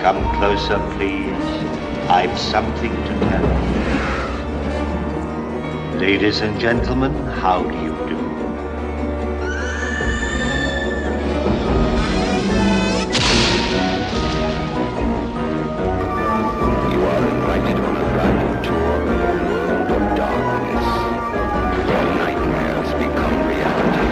Come closer, please. I've something to tell you. Ladies and gentlemen, how do you do? You are invited on a guided tour of a world of darkness, where nightmares become reality.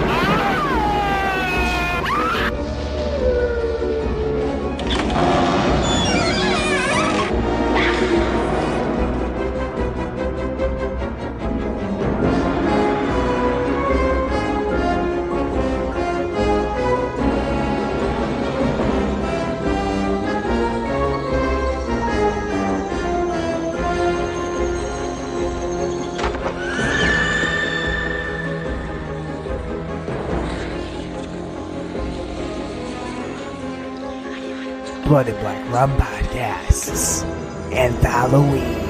Blood and Black Rum Podcasts. Antholoween.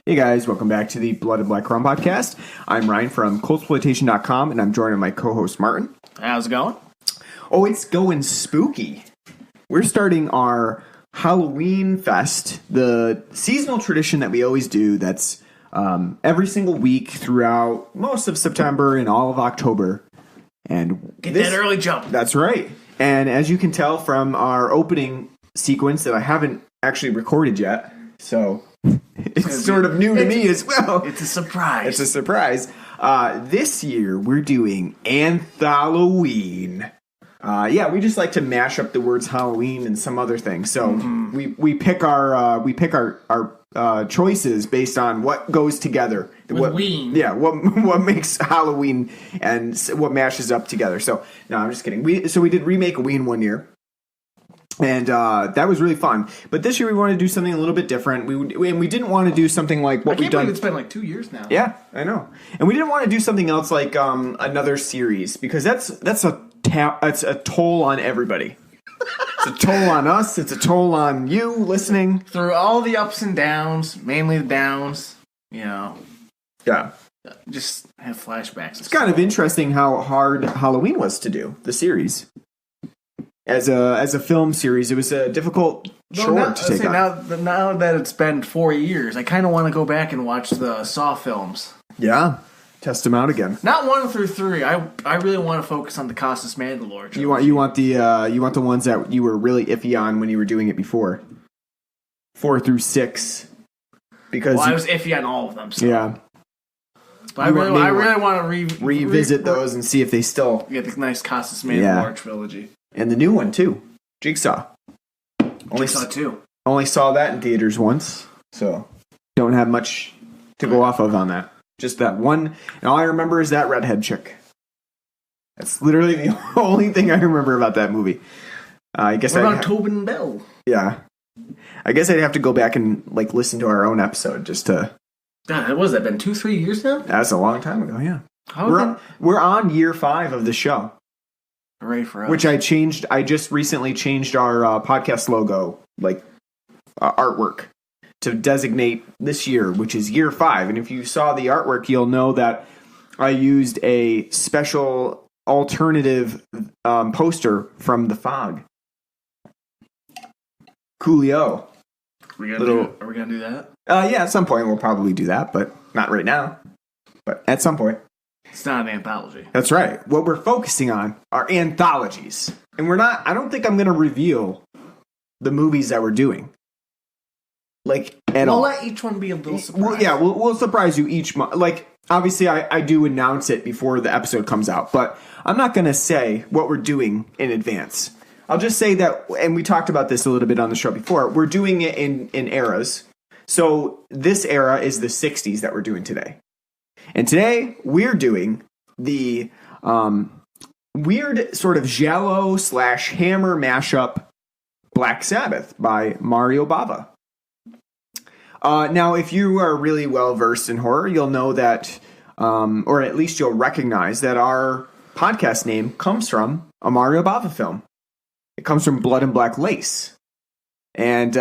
Hey guys, welcome back to the Blood and Black Rum Podcast. I'm Ryan from coldsploitation.com, and I'm joined by my co-host Martin. How's it going? Oh, it's going spooky. We're starting our Halloween Fest, the seasonal tradition that we always do that's every single week throughout most of September and all of October. And Get that early jump. That's right. And as you can tell from our opening sequence that I haven't actually recorded yet, so it's sort of new to me as well. It's a surprise. It's a surprise. This year we're doing Antholoween. We just like to mash up the words Halloween and some other things. So we pick our choices based on what goes together. What makes Halloween and what mashes up together. So no, I'm just kidding. We did remake Ween one year. And that was really fun. But this year we wanted to do something a little bit different. We didn't want to do something like what we've done. It's been like 2 years now. Yeah, I know. And we didn't want to do something else like another series because that's a toll on everybody. It's a toll on us. It's a toll on you listening. Through all the ups and downs, mainly the downs, Yeah. Just have flashbacks. It's kind of interesting how hard Halloween was to do, the series. As a film series, it was a difficult chore to take on. Now that it's been 4 years, I kind of want to go back and watch the Saw films. Yeah, test them out again. Not 1 through 3. I really want to focus on the Costas Mandalore trilogy. You want the ones that you were really iffy on when you were doing it before. 4 through 6, because I was iffy on all of them. So. Yeah. But I really want to revisit those and see if they still get the nice Costas Mandalore trilogy. And the new one, too. Jigsaw. Jigsaw 2. Only saw that in theaters once, so don't have much to go off of on that. Just that one. And all I remember is that redhead chick. That's literally the only thing I remember about that movie. I guess what about Tobin Bell? Yeah. I guess I'd have to go back and listen to our own episode just to... God, what was that, been 2-3 years now? That's a long time ago, yeah. We're on year 5 of the show. Hooray for us. Which I changed. I just recently changed our podcast logo, artwork, to designate this year, which is year 5. And if you saw the artwork, you'll know that I used a special alternative poster from The Fog. Coolio. Are we gonna do that? Yeah, at some point we'll probably do that, but not right now. But at some point. It's not an anthology. That's right. What we're focusing on are anthologies. And I don't think I'm going to reveal the movies that we're doing. At all. We'll let each one be a little surprise. We'll surprise you each month. Obviously, I do announce it before the episode comes out, but I'm not going to say what we're doing in advance. I'll just say that, and we talked about this a little bit on the show before, we're doing it in eras. So this era is the 60s that we're doing today. And today, we're doing the weird sort of giallo / hammer mashup Black Sabbath by Mario Bava. Now, if you are really well-versed in horror, you'll know that, or at least you'll recognize that our podcast name comes from a Mario Bava film. It comes from Blood and Black Lace. And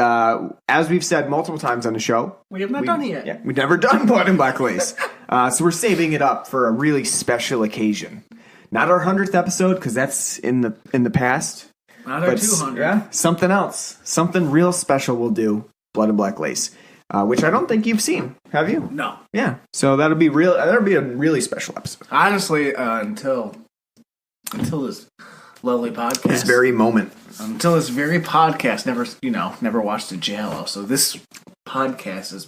as we've said multiple times on the show, we have not done it yet. Yeah, we've never done Blood and Black Lace. So we're saving it up for a really special occasion. Not our 100th episode, because that's in the past. Another 200. Yeah, something else. Something real special we'll do. Blood and Black Lace. Which I don't think you've seen. Have you? No. Yeah. So that'll be a really special episode. Honestly, until this lovely podcast. This very moment. Until this very podcast, never watched a giallo. So this podcast is,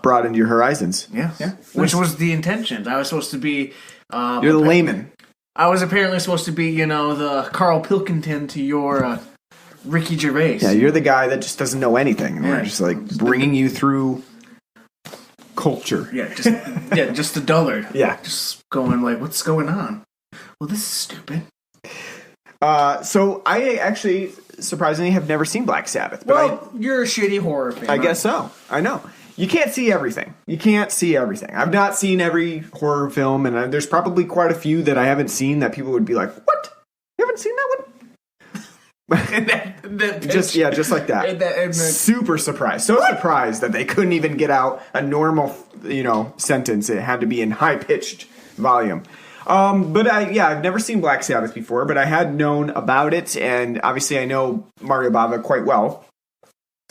brought into your horizons. Yeah. Which was the intention. I was supposed to be... You're the layman. I was apparently supposed to be, the Carl Pilkington to your Ricky Gervais. Yeah, you're the guy that just doesn't know anything. And we're just like bringing you through culture. Yeah, just the dullard. Yeah. Just going like, what's going on? Well, this is stupid. So I actually, surprisingly, have never seen Black Sabbath. But you're a shitty horror fan. I guess so. I know. You can't see everything. I've not seen every horror film, and there's probably quite a few that I haven't seen that people would be like, what? You haven't seen that one? just like that. Super surprised. So surprised that they couldn't even get out a normal, sentence. It had to be in high-pitched volume. But I've never seen Black Sabbath before, but I had known about it, and obviously I know Mario Bava quite well.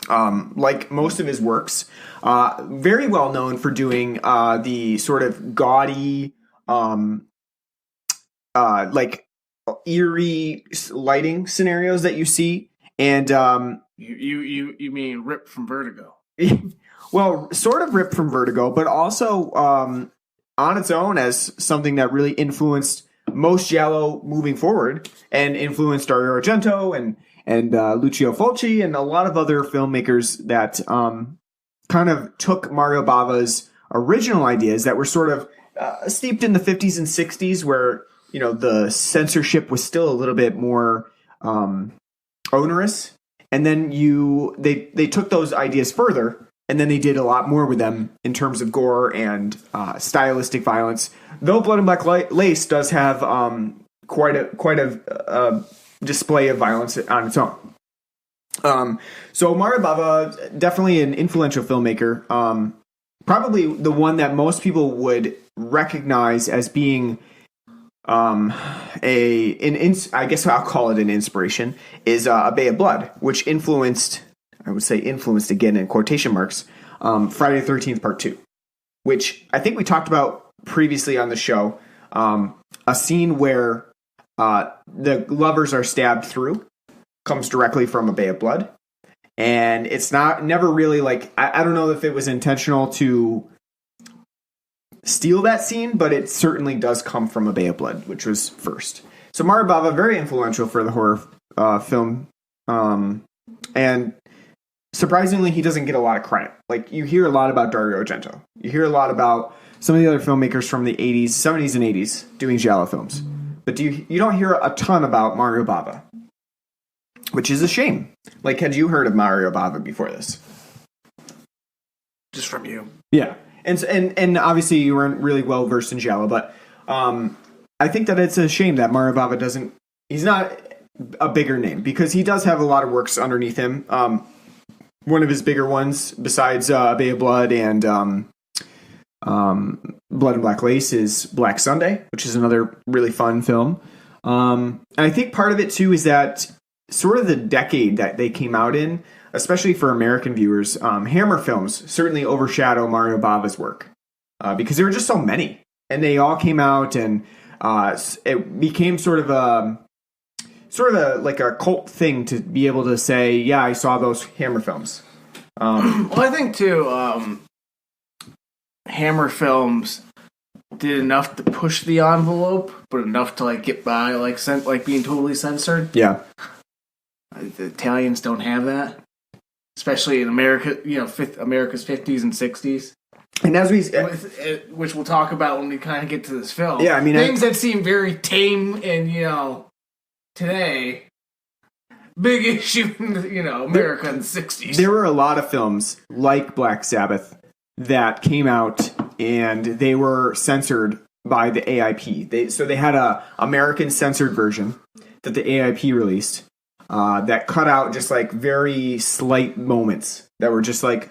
Like most of his works, very well known for doing the sort of gaudy, like eerie lighting scenarios that you see, and you mean ripped from Vertigo? Well, sort of ripped from Vertigo, but also on its own as something that really influenced most giallo moving forward, and influenced Dario Argento and Lucio Fulci and a lot of other filmmakers that kind of took Mario Bava's original ideas that were sort of steeped in the 50s and 60s, where the censorship was still a little bit more onerous, and then they took those ideas further, and then they did a lot more with them in terms of gore and stylistic violence. Though Blood and Black Lace does have quite a display of violence on its own. So Mario Bava, definitely an influential filmmaker. Probably the one that most people would recognize as being I guess I'll call it an inspiration, is A Bay of Blood, which influenced again in quotation marks, Friday the 13th Part 2, which I think we talked about previously on the show. A scene where the lovers are stabbed through comes directly from A Bay of Blood. And it's never really like, I don't know if it was intentional to steal that scene, but it certainly does come from A Bay of Blood, which was first. So Mario Bava, very influential for the horror film. And surprisingly, he doesn't get a lot of credit. Like, you hear a lot about Dario Argento. You hear a lot about some of the other filmmakers from the 80s, 70s, and 80s doing giallo films. But you don't hear a ton about Mario Bava, which is a shame. Like, had you heard of Mario Bava before this? Just from you. Yeah. And obviously you weren't really well versed in giallo, but I think that it's a shame that Mario Bava he's not a bigger name, because he does have a lot of works underneath him. One of his bigger ones, besides Bay of Blood and Blood and Black Lace, is Black Sunday, which is another really fun film. And I think part of it too is that sort of the decade that they came out in, especially for American viewers, Hammer films certainly overshadow Mario Bava's work because there were just so many, and they all came out, and it became sort of a like a cult thing to be able to say, yeah, I saw those Hammer films. Well, I think too, Hammer films did enough to push the envelope, but enough to like get by like being totally censored. Yeah. The Italians don't have that, especially in America. America's 50s and 60s, and as which we'll talk about when we kind of get to this film. Yeah, I mean, things that seem very tame and today, big issue in America in the 60s. There were a lot of films like Black Sabbath that came out and they were censored by the AIP. So they had a American censored version that the AIP released. That cut out just like very slight moments that were just like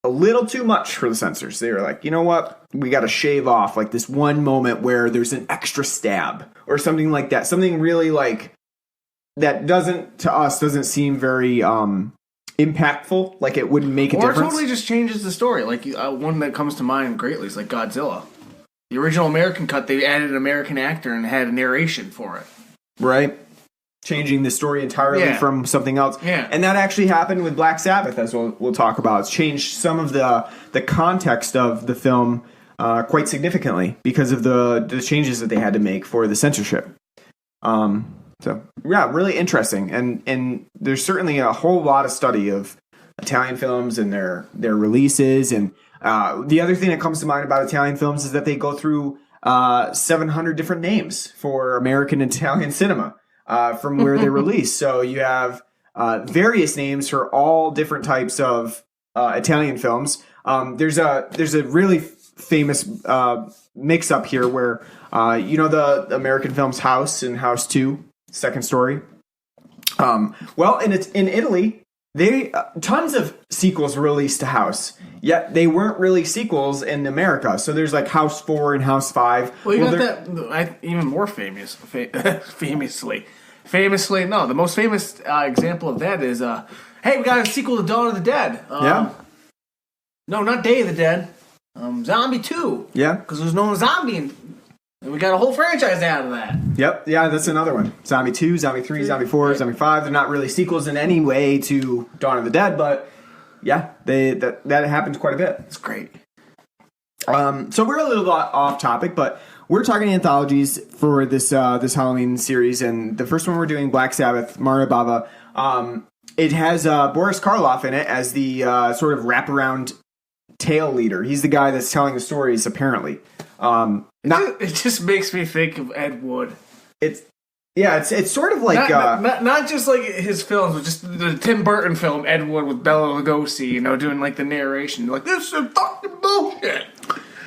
a little too much for the censors. They were like, you know what? We got to shave off like this one moment where there's an extra stab or something like that. Something really like that doesn't seem very impactful. Like it wouldn't make a or difference. Or totally just changes the story. Like one that comes to mind greatly is like Godzilla. The original American cut, they added an American actor and had a narration for it. Right. Changing the story entirely from something else. Yeah. And that actually happened with Black Sabbath, as we'll talk about. It's changed some of the context of the film quite significantly because of the changes that they had to make for the censorship. So, yeah, really interesting. And there's certainly a whole lot of study of Italian films and their releases. And the other thing that comes to mind about Italian films is that they go through 700 different names for American and Italian cinema. From where they're released. So you have various names for all different types of Italian films. There's a really famous mix-up here where, the American films House and House 2, Second Story. In Italy, they tons of sequels released to House, yet they weren't really sequels in America. So there's like House 4 and House 5. Well, you got that even more famously. No, the most famous example of that is, hey, we got a sequel to Dawn of the Dead. No, not Day of the Dead. Zombie 2. Yeah. Because there's no zombie, and we got a whole franchise out of that. Yep. Yeah, that's another one. Zombie 2, Zombie 3, Zombie 4, Zombie 5. They're not really sequels in any way to Dawn of the Dead, but yeah, that happens quite a bit. It's great. So we're a little off topic, but we're talking anthologies for this Halloween series, and the first one we're doing, Black Sabbath, Mario Bava. It has Boris Karloff in it as the sort of wraparound tale leader. He's the guy that's telling the stories, apparently. It just makes me think of Ed Wood. It's sort of like not just like his films, but just the Tim Burton film Ed Wood with Bela Lugosi, doing like the narration, like this is fucking bullshit.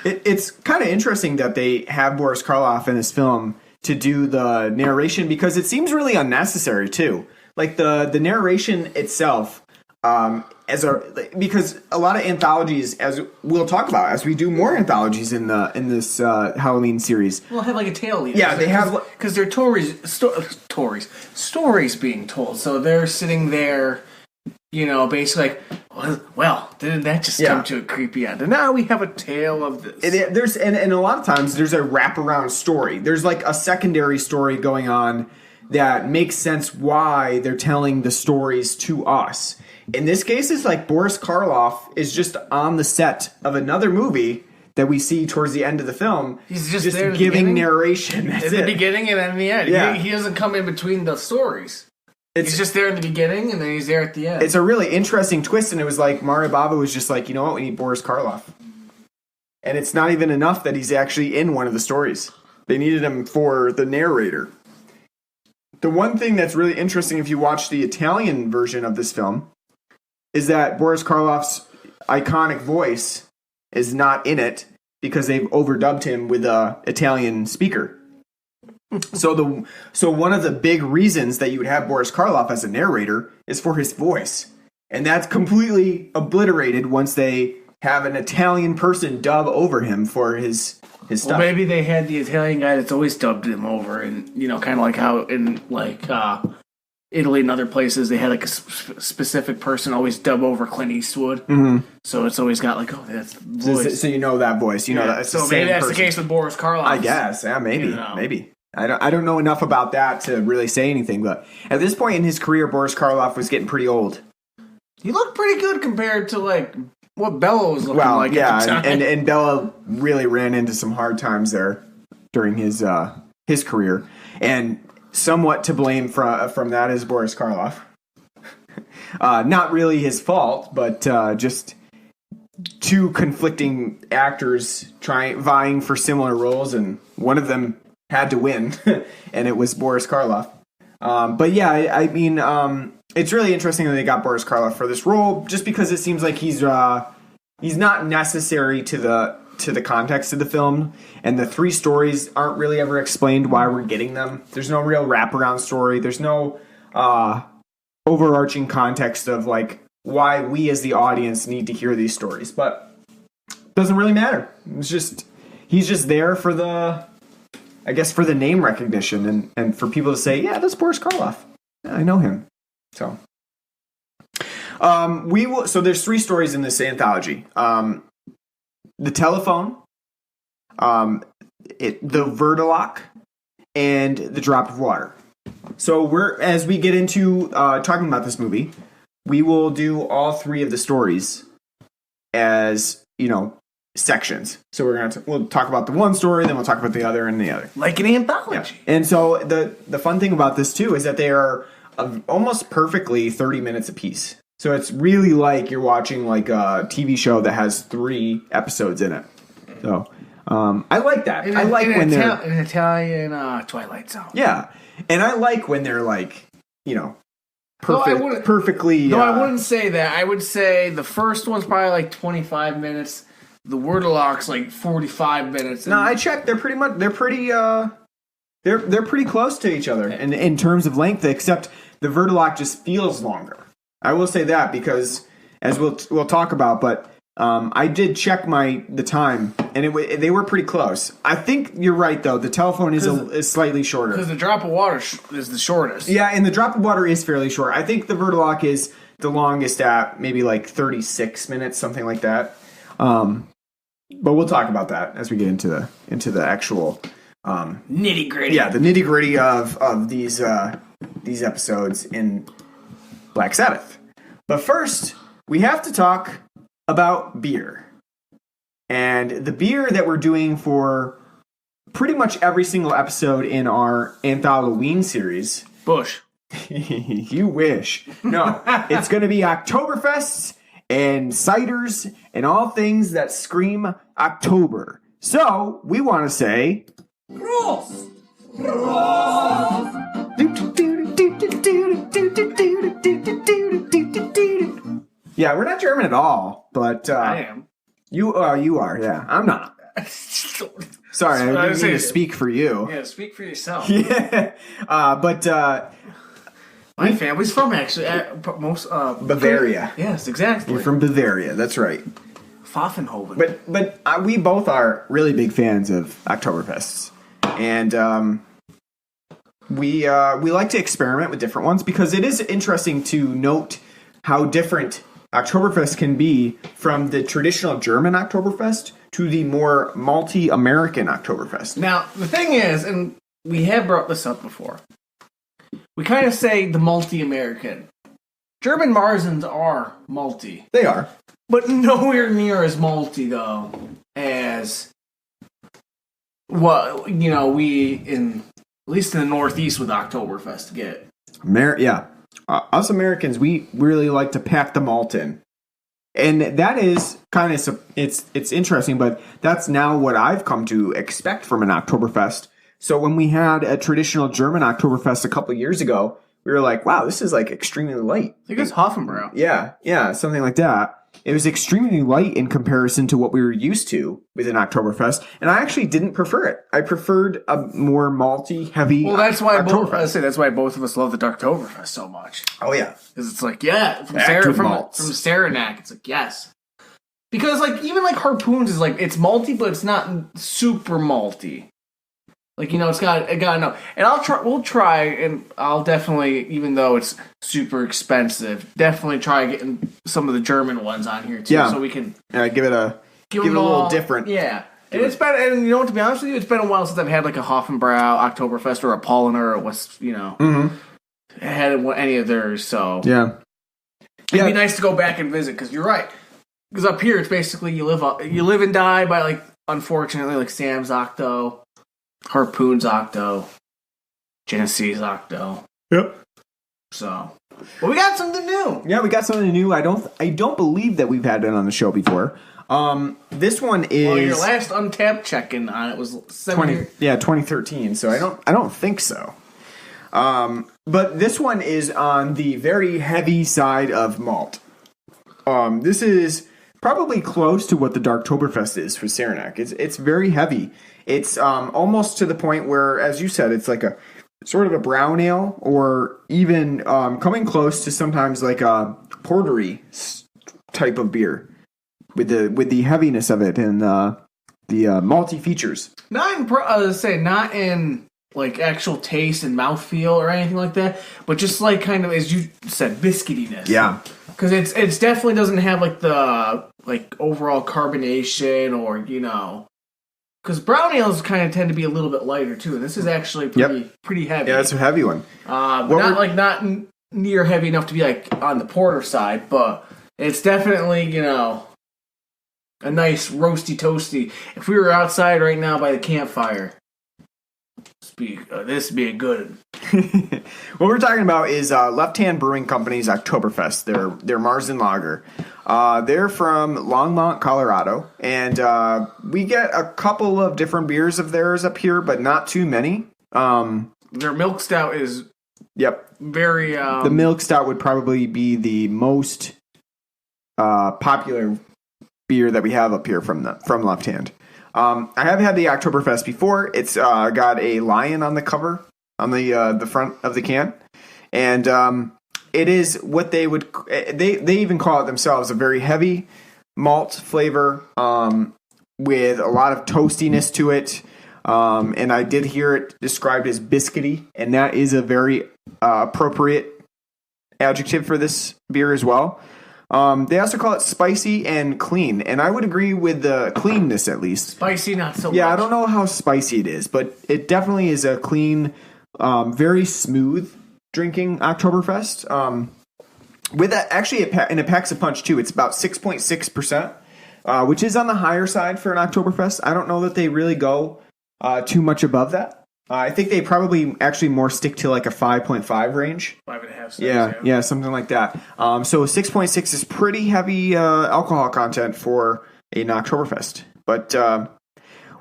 It's kind of interesting that they have Boris Karloff in this film to do the narration because it seems really unnecessary too. Like the narration itself, because a lot of anthologies, as we'll talk about as we do more anthologies in this Halloween series, we'll have like a tale leader. Yeah, they have because they're stories being told, so they're sitting there. Basically like, well, didn't that just come to a creepy end? And now we have a tale of this. And a lot of times there's a wraparound story. There's like a secondary story going on that makes sense why they're telling the stories to us. In this case, it's like Boris Karloff is just on the set of another movie that we see towards the end of the film. He's just there giving narration. At the beginning and in the end. Yeah. He doesn't come in between the stories. He's just there in the beginning, and then he's there at the end. It's a really interesting twist, and it was like Mario Bava was just like, you know what, we need Boris Karloff. And it's not even enough that he's actually in one of the stories. They needed him for the narrator. The one thing that's really interesting if you watch the Italian version of this film is that Boris Karloff's iconic voice is not in it because they've overdubbed him with an Italian speaker. So one of the big reasons that you would have Boris Karloff as a narrator is for his voice. And that's completely obliterated once they have an Italian person dub over him for his stuff. Well, maybe they had the Italian guy that's always dubbed him over, and kind of like how in like Italy and other places they had like a specific person always dub over Clint Eastwood. Mm-hmm. So it's always got like, that's voice. So you know that voice. You know that. So maybe that's the case with Boris Karloff. I guess. Yeah, maybe. I don't know enough about that to really say anything, but at this point in his career, Boris Karloff was getting pretty old. He looked pretty good compared to like what Bella was looking like at the time. And Bella really ran into some hard times there during his career, and somewhat to blame from that is Boris Karloff. Not really his fault, but just two conflicting actors vying for similar roles, and one of them had to win, and it was Boris Karloff. But yeah, I mean, it's really interesting that they got Boris Karloff for this role, just because it seems like he's not necessary to the context of the film, and the three stories aren't really ever explained why we're getting them. There's no real wraparound story. There's no overarching context of like why we as the audience need to hear these stories, but it doesn't really matter. He's just there for the name recognition and for people to say, yeah, that's Boris Karloff. I know him. So, we will. So there's 3 stories in this anthology. The telephone, the Wurdulak, and the drop of water. So as we get into talking about this movie, we will do all 3 of the stories as, sections. So we'll talk about the one story, then we'll talk about the other and the other. Like an anthology. Yeah. And so the fun thing about this too is that they are almost perfectly 30 minutes apiece. So it's really like you're watching like a TV show that has 3 episodes in it. So I like that. I like when they're an Italian Twilight Zone. Yeah, and I like when they're like perfectly. No, I wouldn't say that. I would say the first one's probably like 25 minutes. The Wurdulak's like 45 minutes. No, I checked. They're pretty much. They're pretty close to each other in terms of length. Except the Wurdulak just feels longer. I will say that because as we'll talk about, but I did check the time and they were pretty close. I think you're right though. The telephone is slightly shorter because the drop of water is the shortest. Yeah, and the drop of water is fairly short. I think the Wurdulak is the longest at maybe like 36 minutes, something like that. But we'll talk about that as we get into the actual nitty gritty. Yeah, the nitty gritty of these episodes in Black Sabbath. But first, we have to talk about beer. And the beer that we're doing for pretty much every single episode in our Antholoween series. Bush. You wish. No, it's going to be Oktoberfests and ciders and all things that scream October. So, we want to say... Rules! Yeah, we're not German at all, but I am. You are, yeah. I'm not. Sorry, I didn't mean to speak for you. Yeah, speak for yourself. Yeah, but my family's from actually most Bavaria. Yes, exactly. You're from Bavaria. That's right. Pfaffenhofen. But we both are really big fans of Oktoberfests, and we like to experiment with different ones because it is interesting to note how different Oktoberfest can be from the traditional German Oktoberfest to the more malty American Oktoberfest. Now, the thing is, and we have brought this up before, we kind of say the malty American. German Marzens are malty. They are. But nowhere near as malty, though, as what, we, at least in the Northeast with Oktoberfest, get. Yeah. Us Americans, we really like to pack the malt in. And that is kind of, it's interesting, but that's now what I've come to expect from an Oktoberfest. So when we had a traditional German Oktoberfest a couple years ago, we were like, wow, this is like extremely light. I think it's Hoffenbrau. Yeah, something like that. It was extremely light in comparison to what we were used to with an Oktoberfest, and I actually didn't prefer it. I preferred a more malty, heavy. Well, that's why Oktoberfest. that's why both of us love the Oktoberfest so much. Oh yeah, because it's like from Saranac, it's like yes, because like even like Harpoons is like it's malty, but it's not super malty. Like, it's got no. And we'll try, and I'll definitely, even though it's super expensive, definitely try getting some of the German ones on here too, so we can give it a little different. Yeah, and it's been, and to be honest with you, it's been a while since I've had like a Hoffenbrau Oktoberfest or a Paulaner or what's had any of theirs. So yeah, it'd be nice to go back and visit because you're right. Because up here, it's basically you live and die by like unfortunately like Sam's Octo. Harpoon's Octo, Genesee's Octo. Yep. So, well, we got something new. Yeah, we got something new. I don't believe that we've had it on the show before. This one is. Well, your last Untapped check-in on it was 2013. So I don't think so. But this one is on the very heavy side of malt. This is probably close to what the Darktoberfest is for Saranac. It's very heavy. It's almost to the point where, as you said, it's like a sort of a brown ale, or even coming close to sometimes like a portery type of beer with the heaviness of it and the malty features. Not in like actual taste and mouthfeel or anything like that, but just like kind of, as you said, biscuitiness. Yeah. Because it's definitely doesn't have like the like overall carbonation or because brown ales kind of tend to be a little bit lighter too, and this is actually pretty heavy. Yeah, it's a heavy one. Not near heavy enough to be like on the porter side, but it's definitely a nice roasty toasty. If we were outside right now by the campfire, this would be a good. What we're talking about is Left Hand Brewing Company's Oktoberfest. Their marzen lager. They're from Longmont, Colorado, and we get a couple of different beers of theirs up here, but not too many. Their milk stout is very. The milk stout would probably be the most popular beer that we have up here from Left Hand. I have had the Oktoberfest before. It's got a lion on the cover, on the front of the can, and it is what they would. They even call it themselves a very heavy malt flavor with a lot of toastiness to it. And I did hear it described as biscuity, and that is a very appropriate adjective for this beer as well. They also call it spicy and clean, and I would agree with the cleanness at least. Spicy, not so much. Yeah, I don't know how spicy it is, but it definitely is a clean, very smooth drinking Oktoberfest. With that, actually, in a packs a punch too, it's about 6.6%, which is on the higher side for an Oktoberfest. I don't know that they really go too much above that. I think they probably actually more stick to like a 5.5 range. 5.5. Yeah, something like that. So 6.6 is pretty heavy alcohol content for an Oktoberfest. But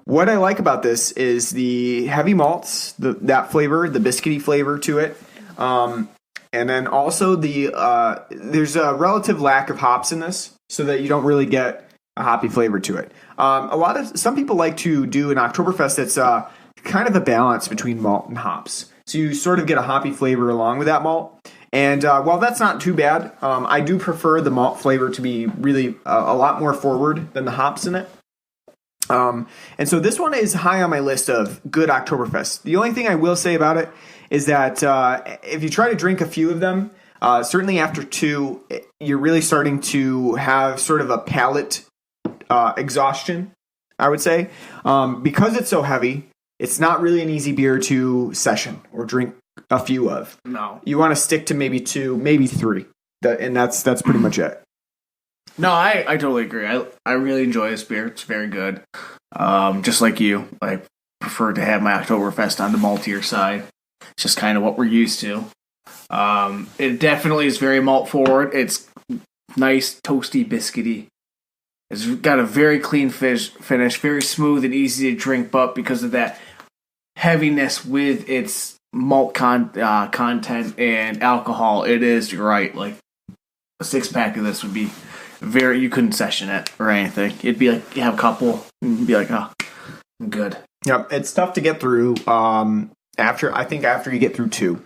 what I like about this is the heavy malts, that flavor, the biscuity flavor to it. And then also there's a relative lack of hops in this, so that you don't really get a hoppy flavor to it. Some people like to do an Oktoberfest that's kind of a balance between malt and hops. So you sort of get a hoppy flavor along with that malt. And while that's not too bad, I do prefer the malt flavor to be really a lot more forward than the hops in it. And so this one is high on my list of good Oktoberfest. The only thing I will say about it is that if you try to drink a few of them, certainly after two, you're really starting to have sort of a palate exhaustion, I would say. Because it's so heavy, it's not really an easy beer to session or drink a few of. No. You want to stick to maybe two, maybe three. And that's pretty much it. No, I totally agree. I really enjoy this beer. It's very good. Just like you, I prefer to have my Oktoberfest on the maltier side. It's just kind of what we're used to. It definitely is very malt forward. It's nice, toasty, biscuity. It's got a very clean finish, very smooth and easy to drink, but because of that heaviness with its malt content and alcohol, it is, you're right, like a 6-pack of this would be you couldn't session it or anything. It'd be like, you have a couple and be like, oh, I'm good. Yep, it's tough to get through. After you get through two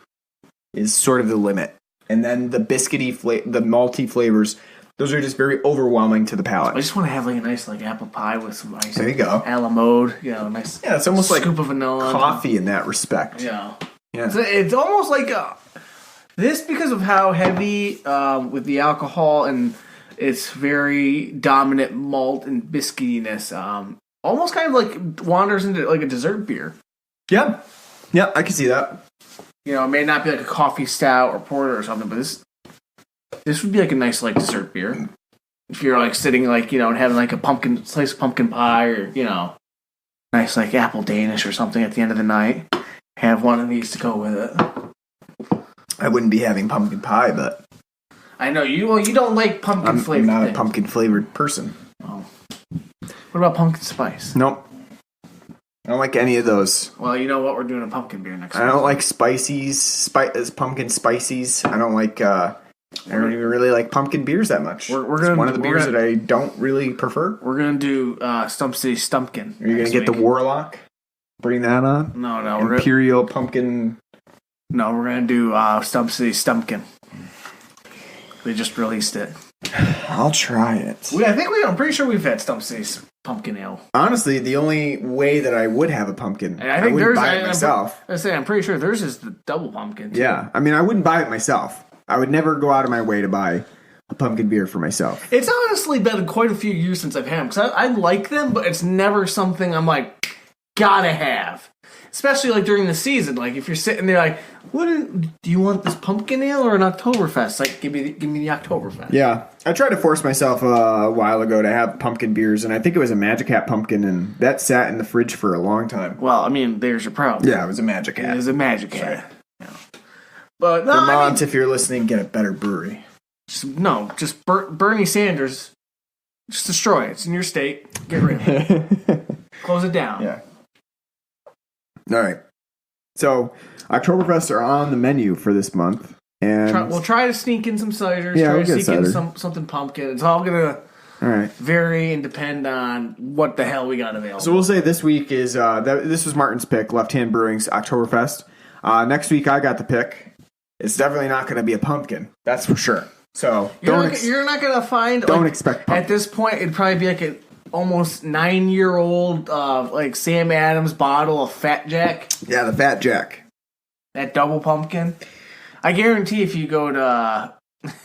is sort of the limit. And then the biscuity, the malty flavors, those are just very overwhelming to the palate. I just want to have like a nice like apple pie with some nice there you go. a la mode, nice. Yeah, it's almost scoop like of vanilla coffee in that respect. Yeah. Yeah. It's almost like this because of how heavy with the alcohol and its very dominant malt and biscuitiness. Almost kind of like wanders into like a dessert beer. Yeah, I can see that. It may not be like a coffee stout or porter or something, but this would be like a nice like dessert beer. If you're like sitting like, and having like a slice of pumpkin pie or, nice like apple Danish or something at the end of the night. Have one of these to go with it. I wouldn't be having pumpkin pie, but I know you don't like pumpkin flavored. I'm not a pumpkin flavored person. Oh. What about pumpkin spice? Nope. I don't like any of those. Well, you know what? We're doing a pumpkin beer next week. I don't like pumpkin spices. I don't like, I don't even really like pumpkin beers that much. It's one of the beers that I don't really prefer. We're going to do Stump City Stumpkin. Are you going to get the Warlock? Bring that on? No. Imperial pumpkin. No, we're going to do Stump City Stumpkin. They just released it. I'll try it. I'm pretty sure we've had Stump City pumpkin ale. Honestly, the only way that I would have a pumpkin, And I think wouldn't theirs. buy it myself. I'm pretty sure theirs is the double pumpkin. Too. Yeah, I mean, I wouldn't buy it myself. I would never go out of my way to buy a pumpkin beer for myself. It's honestly been quite a few years since I've had them because I like them, but it's never something I'm like gotta have. Especially like during the season, like if you're sitting there like, do you want this pumpkin ale or an Oktoberfest? Like, give me the Oktoberfest. Yeah, I tried to force myself a while ago to have pumpkin beers, and I think it was a Magic Hat pumpkin, and that sat in the fridge for a long time. Well, I mean, there's your problem. Yeah, it was a Magic Hat. It was a Magic Hat. Yeah. But no, Vermont, if you're listening, get a better brewery. Just Bernie Sanders. Just destroy it. It's in your state. Get rid of it. Close it down. Yeah. All right. So, Oktoberfest are on the menu for this month. And We'll try to sneak in some ciders. Yeah, try we'll to get sneak in cider. something pumpkin. It's all going to all right. vary and depend on what the hell we got available. So we'll say this week is this was Martin's pick, Left Hand Brewing's Oktoberfest. Next week I got the pick. It's definitely not going to be a pumpkin. That's for sure. So you're not going to find. Don't expect pumpkin. At this point, it'd probably be like an almost 9-year-old like Sam Adams bottle of Fat Jack. Yeah, the Fat Jack. That double pumpkin. I guarantee if you go to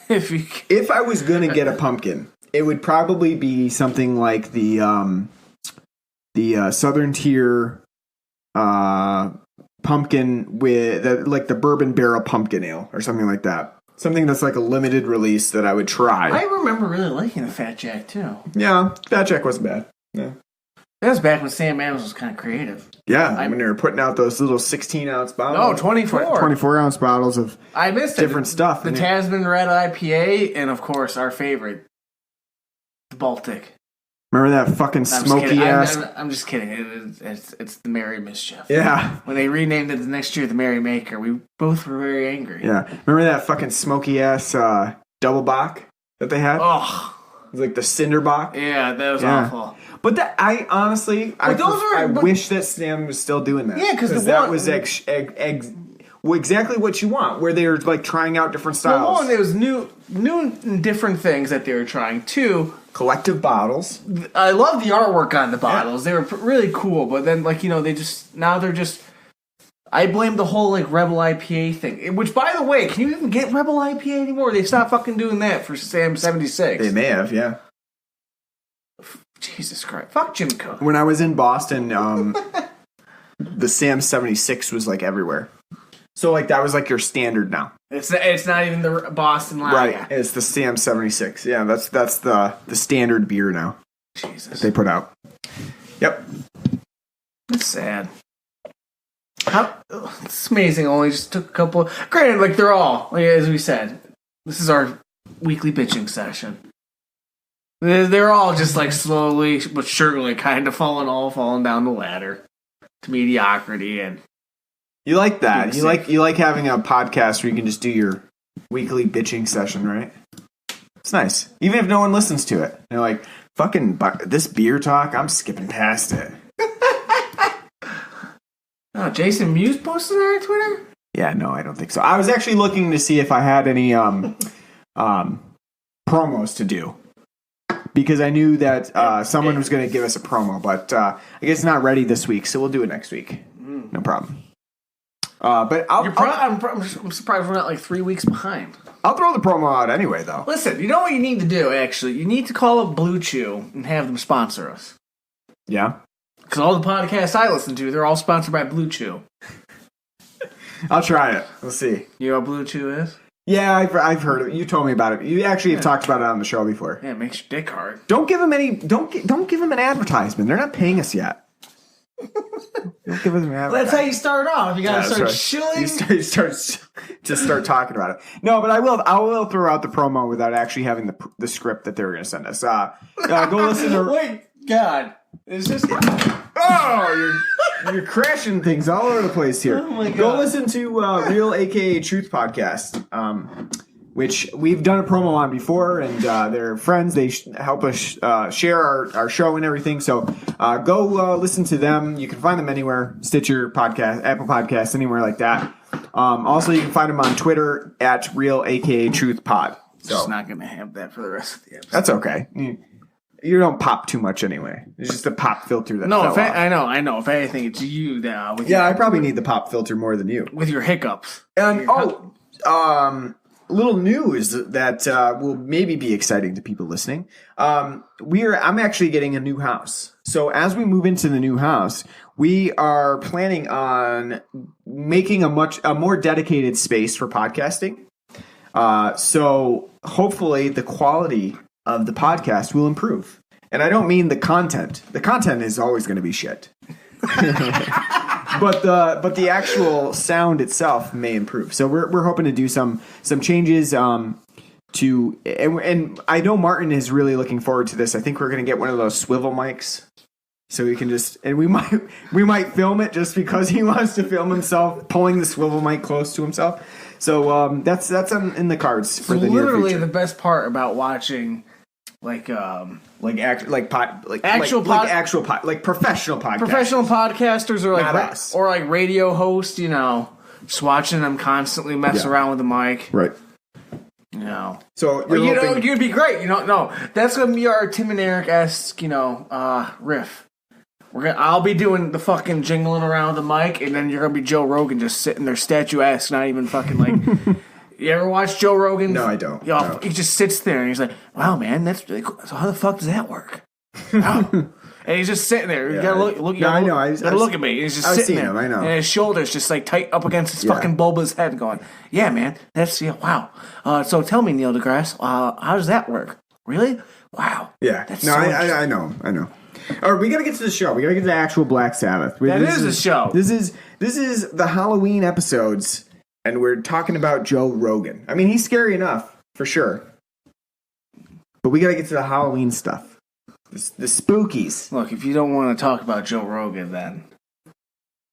if I was going to get a pumpkin, it would probably be something like the Southern Tier pumpkin with like the bourbon barrel pumpkin ale or something like that. Something that's like a limited release that I would try. I remember really liking the Fat Jack too. Yeah, Fat Jack wasn't bad. Yeah. That was back when Sam Adams was kind of creative. Yeah, when they were putting out those little 16-ounce bottles. No, 24. 24-ounce bottles of I missed different stuff. The Tasman Red IPA, and of course our favorite, the Baltic. Remember that fucking smoky ass? I'm just kidding. It's the Merry Mischief. Yeah. When they renamed it the next year the Merry Maker, we both were very angry. Yeah. Remember that fucking smoky ass double bock that they had? Oh. It was like the cinder bock. Yeah, that was awful. But that I honestly, I wish that Sam was still doing that. Yeah, because that was exactly what you want, where they were like trying out different styles. Well, one, there was new and different things that they were trying. Two, collective bottles. I love the artwork on the bottles. Yeah. They were really cool, but then they're just. I blame the whole like Rebel IPA thing. Which, by the way, can you even get Rebel IPA anymore? They stopped fucking doing that for Sam 76. They may have, yeah. Jesus Christ. Fuck Jim Cook. When I was in Boston, the Sam 76 was like everywhere. So like that was like your standard now. It's not even the Boston line. Right. It's the Sam 76. Yeah, that's the standard beer now. Jesus. They put out. Yep. It's sad. It's amazing. Only just took a couple. Granted, like they're all, like, as we said, this is our weekly bitching session. They're all just like slowly but surely kind of falling down the ladder to mediocrity. And you like that? You like having a podcast where you can just do your weekly bitching session, right? It's nice, even if no one listens to it. They're like, "Fucking this beer talk, I'm skipping past it." Oh, Jason Mewes posted that on Twitter? Yeah, no, I don't think so. I was actually looking to see if I had any promos to do. Because I knew that someone was going to give us a promo, but I guess it's not ready this week, so we'll do it next week. No problem. But I'm surprised we're not like 3 weeks behind. I'll throw the promo out anyway, though. Listen, you know what you need to do, actually? You need to call up Blue Chew and have them sponsor us. Yeah? Because all the podcasts I listen to, they're all sponsored by Blue Chew. I'll try it. We'll see. You know what Blue Chew is? Yeah, I've heard of it. You told me about it. You actually have talked about it on the show before. Yeah, it makes your dick hard. Don't give them any. Don't give them an advertisement. They're not paying us yet. Don't give them an advertisement. That's how you start off. You gotta start shilling. You start talking about it. No, but I will throw out the promo without actually having the script that they were going to send us. Go listen to. Wait, God, is this? Oh, you're crashing things all over the place here. Oh my God. Go listen to Real AKA Truth podcast, which we've done a promo on before, and they're friends. They help us share our show and everything. So go listen to them. You can find them anywhere: Stitcher podcast, Apple Podcasts, anywhere like that. Also, you can find them on Twitter at Real AKA Truth Pod. So Just not going to have that for the rest of the episode. that's okay. You don't pop too much anyway. It's just a pop filter that No, fell off. I know. If anything, it's you now. I probably need the pop filter more than you. With your hiccups. And little news that will maybe be exciting to people listening. I'm actually getting a new house. So as we move into the new house, we are planning on making a more dedicated space for podcasting. So hopefully the quality of the podcast will improve. And I don't mean the content. The content is always going to be shit. But the actual sound itself may improve. So we're hoping to do some changes and I know Martin is really looking forward to this. I think we're going to get one of those swivel mics. So we can we might film it just because he wants to film himself pulling the swivel mic close to himself. So that's in the cards for the near future. The best part about watching professional podcasters or Not us. or like radio hosts, just watching them constantly mess around with the mic. Right. So you'd be great. No, that's gonna be our Tim and Eric-esque, riff. I'll be doing the fucking jingling around the mic, and then you're gonna be Joe Rogan just sitting there statuesque, not even fucking like. You ever watch Joe Rogan? No, I don't. No. He just sits there and he's like, "Wow, man, that's really cool. So how the fuck does that work?" Wow. And he's just sitting there. You gotta look. I know. Gotta look at me. He's just sitting there. Him, I know. And his shoulders just like tight up against his fucking bulbous head, going, "Yeah, man, that's wow." So tell me, Neil deGrasse, how does that work? Really? Wow. Yeah. That's I know. All right, we gotta get to the show. We gotta get to the actual Black Sabbath. This is the show. This is the Halloween episodes, and we're talking about Joe Rogan. I mean, he's scary enough for sure, but we gotta get to the Halloween stuff. The spookies. Look, if you don't want to talk about Joe Rogan, then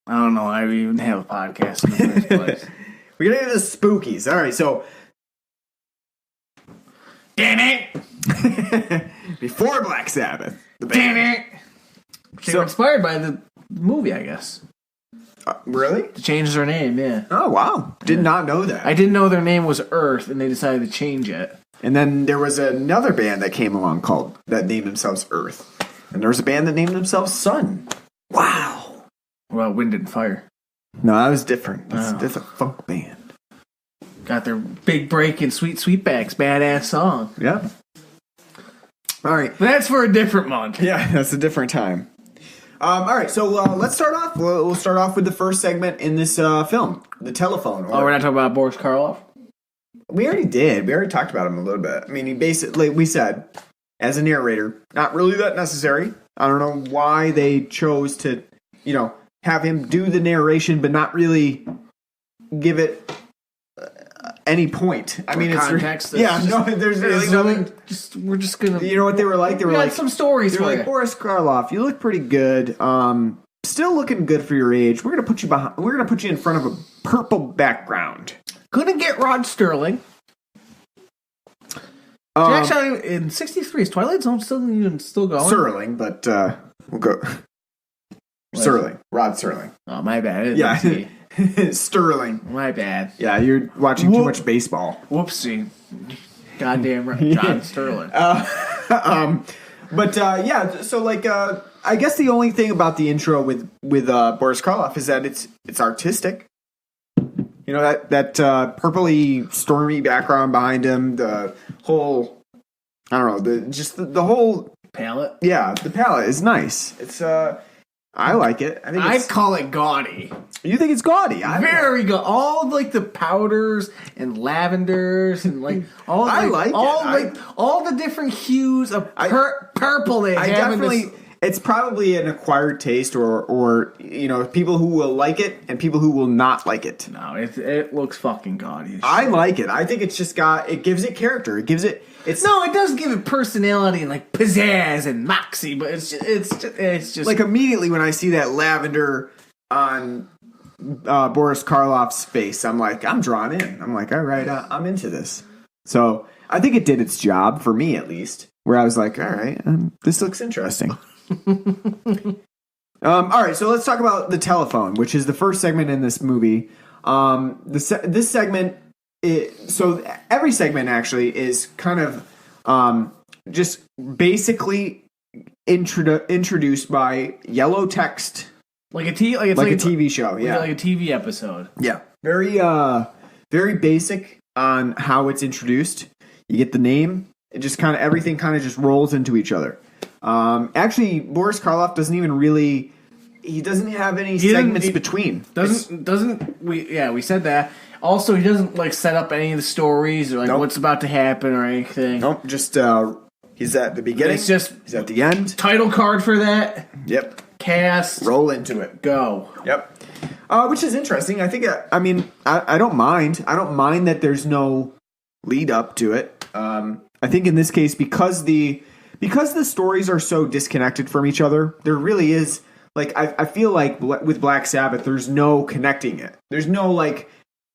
I don't know. I even have a podcast in the first place. We gotta get to the spookies. All right, so damn it! Before Black Sabbath, damn it! They were inspired by the movie, I guess. Really? To change their name, yeah. Oh wow! Did not know that. I didn't know their name was Earth, and they decided to change it. And then there was another band that came along that named themselves Earth. And there was a band that named themselves Sun. Wow. Well, Wind and Fire. No, that was different. That's a funk band. Got their big break in Sweet Sweetback's badass song. Yeah. All right. But that's for a different month. Yeah, that's a different time. All right, so let's start off. We'll start off with the first segment in this film, the telephone. We're not talking about Boris Karloff? We already did. We already talked about him a little bit. I mean, he basically, we said, as a narrator, not really that necessary. I don't know why they chose to, have him do the narration, but not really give it any point. I mean, context. There's really nothing. We're just gonna. You know what they were like? They were like some stories. They were like, Boris Karloff, you look pretty good. Still looking good for your age. We're gonna put you behind. We're gonna put you in front of a purple background. Couldn't get Rod Sterling. Actually, in '63, is Twilight Zone still going? Sterling, but we'll go. Sterling, Rod Sterling. Oh, my bad. Sterling. My bad. Yeah, you're watching too much baseball. Whoopsie. Goddamn right, John Sterling. So I guess the only thing about the intro with Boris Karloff is that it's artistic. You know, that purpley, stormy background behind him, the whole, I don't know, the whole palette. Yeah, the palette is nice. It's I like it. I'd call it gaudy. You think it's gaudy? Very good. All like the powders and lavenders and all the different hues of purple they have. It's probably an acquired taste, or people who will like it and people who will not like it. No, it looks fucking gaudy. I like it. I think it's just it gives it character. It gives it. It does give it personality and pizzazz and moxie, but it's just like immediately when I see that lavender on Boris Karloff's face, I'm like, I'm drawn in. I'm like, all right, I'm into this. So I think it did its job for me, at least. Where I was like, all right, this looks interesting. All right, so let's talk about the telephone, which is the first segment in this movie. This segment, so every segment actually is kind of just basically introduced by yellow text, like a TV show. Yeah, like a TV episode. Yeah, very basic on how it's introduced. You get the name. It just kind of everything kind of just rolls into each other. Actually, Boris Karloff doesn't even really. He doesn't have any segments between. We said that. Also, he doesn't like set up any of the stories or like what's about to happen or anything. Nope, just he's at the beginning. It's just he's at the end. Title card for that. Yep. Cast. Roll into it. Go. Yep. Which is interesting. I think. I mean, I don't mind. I don't mind that there's no lead up to it. I think in this case because the stories are so disconnected from each other, there really is. Like, I feel like with Black Sabbath, there's no connecting it. There's no, like,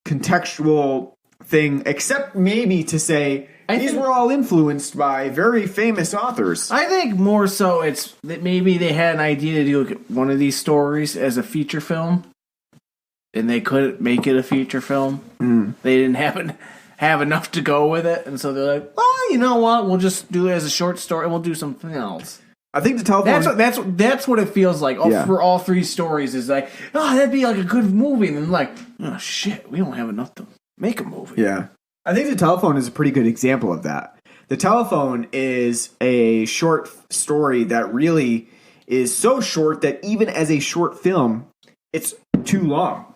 contextual thing, except maybe to say these were all influenced by very famous authors. I think more so it's that maybe they had an idea to do one of these stories as a feature film, and they couldn't make it a feature film. They didn't have enough to go with it, and so they're like, well, you know what? We'll just do it as a short story, and we'll do something else. I think the telephone... That's what it feels like for all three stories. Is like, oh, that'd be like a good movie. And then like, oh, shit, we don't have enough to make a movie. Yeah. I think the telephone is a pretty good example of that. The telephone is a short story that really is so short that even as a short film, it's too long.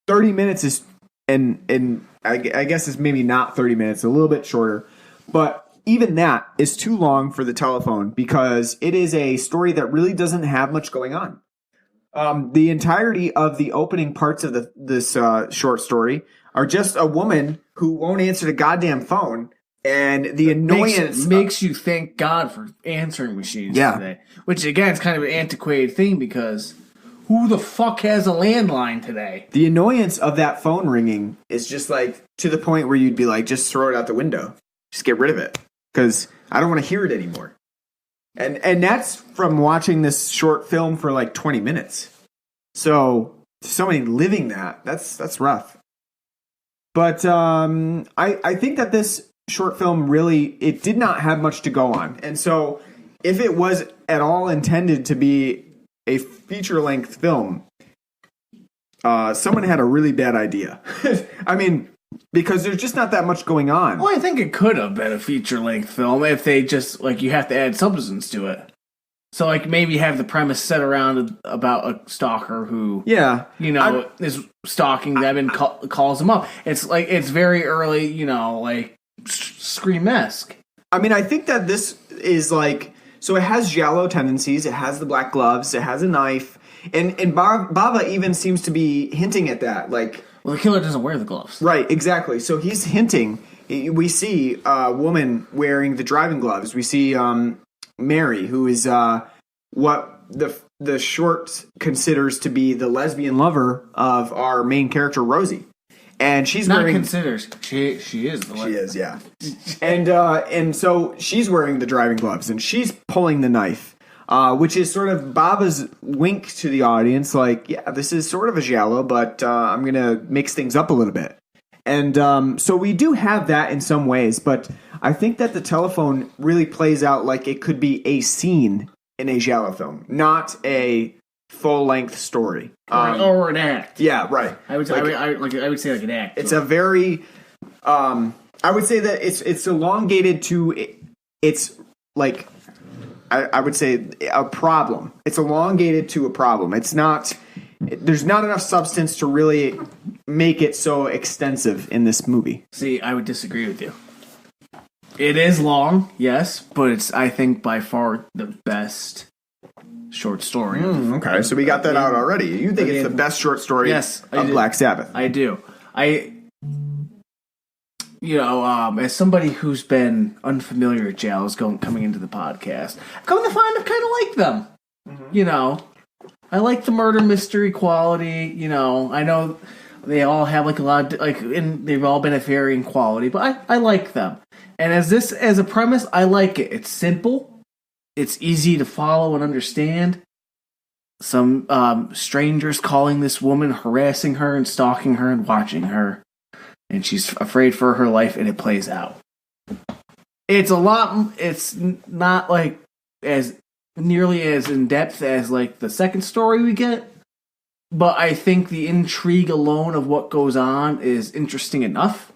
30 minutes is... And I guess it's maybe not 30 minutes, a little bit shorter. But... even that is too long for the telephone because it is a story that really doesn't have much going on. The entirety of the opening parts of this short story are just a woman who won't answer the goddamn phone, and the annoyance makes you thank God for answering machines today. Which again is kind of an antiquated thing because who the fuck has a landline today? The annoyance of that phone ringing is just like to the point where you'd be like, just throw it out the window, just get rid of it. Because I don't want to hear it anymore. And that's from watching this short film for like 20 minutes. So somebody living that's rough. But I think that this short film really, it did not have much to go on. And so if it was at all intended to be a feature-length film, someone had a really bad idea. I mean... because there's just not that much going on. Well, I think it could have been a feature-length film if they just, like, you have to add substance to it. So, like, maybe have the premise set around about a stalker who, is stalking them and calls them up. It's, like, it's very early, like, Scream-esque. I mean, I think that this is, like, so it has giallo tendencies, it has the black gloves, it has a knife, and Bava even seems to be hinting at that, like... well, the killer doesn't wear the gloves. Right, exactly. So he's hinting. We see a woman wearing the driving gloves. We see Mary, who is what the short considers to be the lesbian lover of our main character, Rosie. And she's not wearing... considers. She is the lesbian. She is, yeah. And so she's wearing the driving gloves, and she's pulling the knife. Which is sort of Bava's wink to the audience, like, yeah, this is sort of a giallo, but I'm going to mix things up a little bit. And so we do have that in some ways, but I think that the telephone really plays out like it could be a scene in a giallo film, not a full-length story. Or an act. Yeah, right. I would say like an act. It's a very... I would say that it's elongated to... It's like... I would say a problem. It's elongated to a problem. It's not... there's not enough substance to really make it so extensive in this movie. See, I would disagree with you. It is long, yes, but it's, I think, by far the best short story. Okay, so we got that out already. You think it's the best short story of Black Sabbath? I do. As somebody who's been unfamiliar with giallos coming into the podcast, I've come to find I kind of like them. Mm-hmm. I like the murder mystery quality. I know they all have like a lot of, and they've all been of varying quality, but I like them. And as a premise, I like it. It's simple. It's easy to follow and understand. Some strangers calling this woman, harassing her and stalking her and watching her. And she's afraid for her life, and it plays out. it's a lot. It's not like as nearly as in depth as like the second story we get, but I think the intrigue alone of what goes on is interesting enough.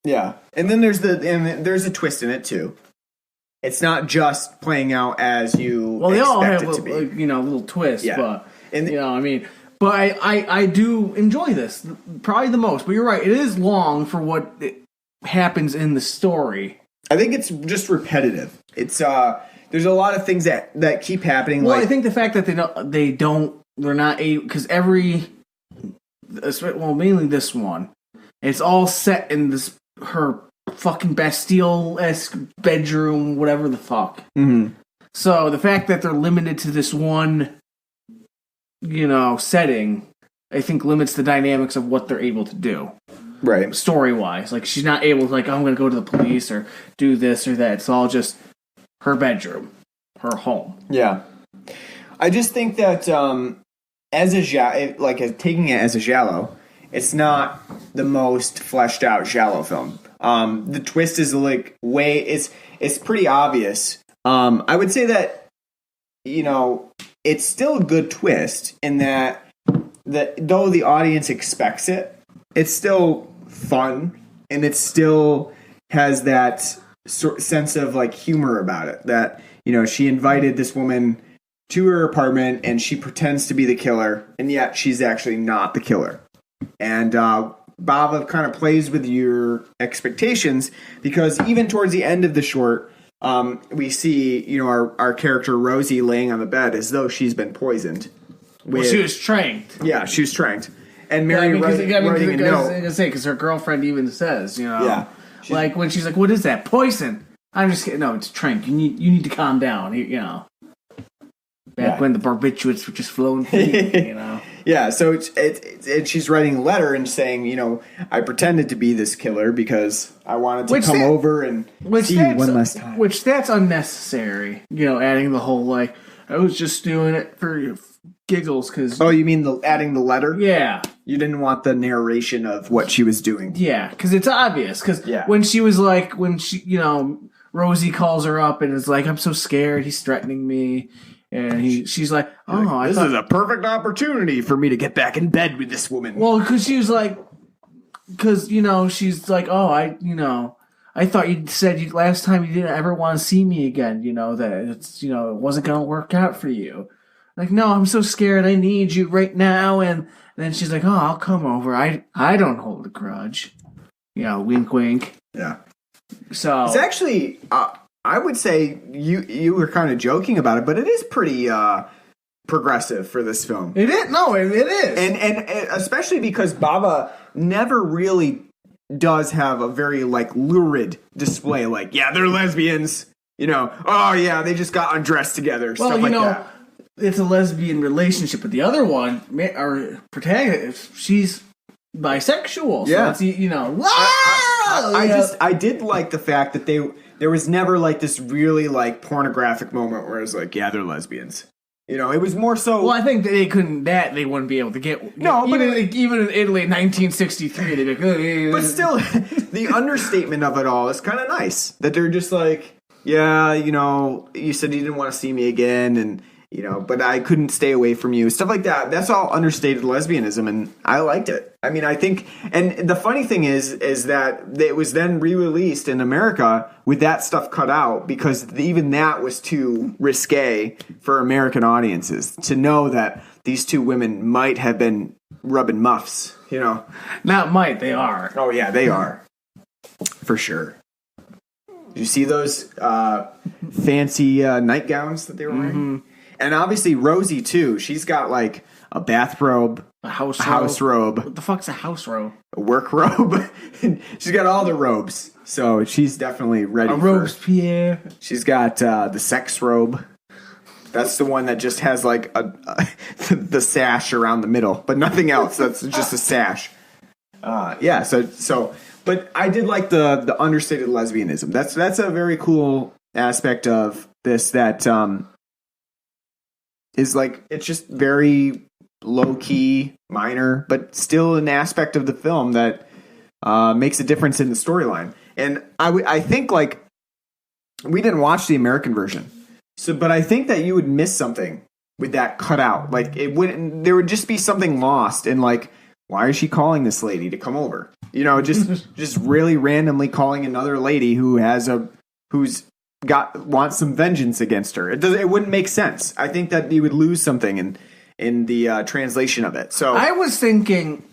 Yeah, and then there's a twist in it too. It's not just playing out as you Well, they all have expect it to be. little twists, Yeah. but And I mean. But I do enjoy this probably the most. But you're right; it is long for what happens in the story. I think it's just repetitive. It's there's a lot of things that keep happening. Well, like, I think the fact that they're not able, because mainly this one, it's all set in her fucking Bastille-esque bedroom, whatever the fuck. Mm-hmm. So the fact that they're limited to this one, setting, I think limits the dynamics of what they're able to do. Right. Story-wise. Like, she's not able to, like, I'm going to go to the police or do this or that. It's all just her bedroom, her home. Yeah. I just think that taking it as a giallo, it's not the most fleshed out giallo film. The twist is it's pretty obvious. I would say that it's still a good twist in that though the audience expects it, it's still fun and it still has that sense of like humor about it. That she invited this woman to her apartment and she pretends to be the killer, and yet she's actually not the killer. And Bava kind of plays with your expectations, because even towards the end of the short, we see our character Rosie laying on the bed as though she's been poisoned. She was trained. Yeah, she was tranked. And Mary writing a note. Because her girlfriend even says, Yeah. Like when she's like, "What is that? Poison?" I'm just kidding. No, it's trank. You need to calm down. Back when the barbiturates were just flowing free, Yeah, so she's writing a letter and saying, I pretended to be this killer because I wanted to come over and see you one last time. Which that's unnecessary. Adding the whole like, I was just doing it for giggles because. Oh, you mean adding the letter? Yeah. You didn't want the narration of what she was doing. Yeah, because it's obvious. Because when she was like, Rosie calls her up and is like, "I'm so scared. He's threatening me." And she's like, "Oh, this is a perfect opportunity for me to get back in bed with this woman." Well, because she was like, she's like, "Oh, I thought you said last time you didn't ever want to see me again. That it's it wasn't gonna work out for you." Like, no, I'm so scared. I need you right now. And then she's like, "Oh, I'll come over. I don't hold a grudge." Wink, wink. Yeah. So it's actually. I would say you were kind of joking about it, but it is pretty progressive for this film. It is. No, it is. And especially because Bava never really does have a very like lurid display. Like, yeah, they're lesbians. Oh yeah, they just got undressed together. Well, stuff like that. It's a lesbian relationship, but the other one, our protagonist, she's bisexual. So Yeah. it's, I did like the fact that there was never like this really like pornographic moment where it was like, yeah, they're lesbians. It was more so. Well, I think that they wouldn't be able to get. No, but even in Italy in 1963, they'd be like, but still, the understatement of it all is kind of nice. That they're just like, yeah, you said you didn't want to see me again, and but I couldn't stay away from you. Stuff like that. That's all understated lesbianism, and I liked it. I mean, I think, and the funny thing is that it was then re-released in America with that stuff cut out, because even that was too risque for American audiences to know that these two women might have been rubbing muffs, Not might, they are. Oh, yeah, they are. For sure. Did you see those fancy nightgowns that they were wearing? Mm-hmm. And obviously Rosie, too. She's got like a bathrobe. A house robe. What the fuck's a house robe? A work robe. She's got all the robes. So she's definitely ready. Robespierre. She's got the sex robe. That's the one that just has like the sash around the middle, but nothing else. That's just a sash. Yeah. So, but I did like the understated lesbianism. That's a very cool aspect of this. That is like, it's just very low key, minor, but still an aspect of the film that makes a difference in the storyline. And I think like we didn't watch the American version. So, but I think that you would miss something with that cut out. Like there would just be something lost in like, why is she calling this lady to come over? You know, just really randomly calling another lady who's wants some vengeance against her. It wouldn't make sense. I think that you would lose something in the translation of it. So I was thinking,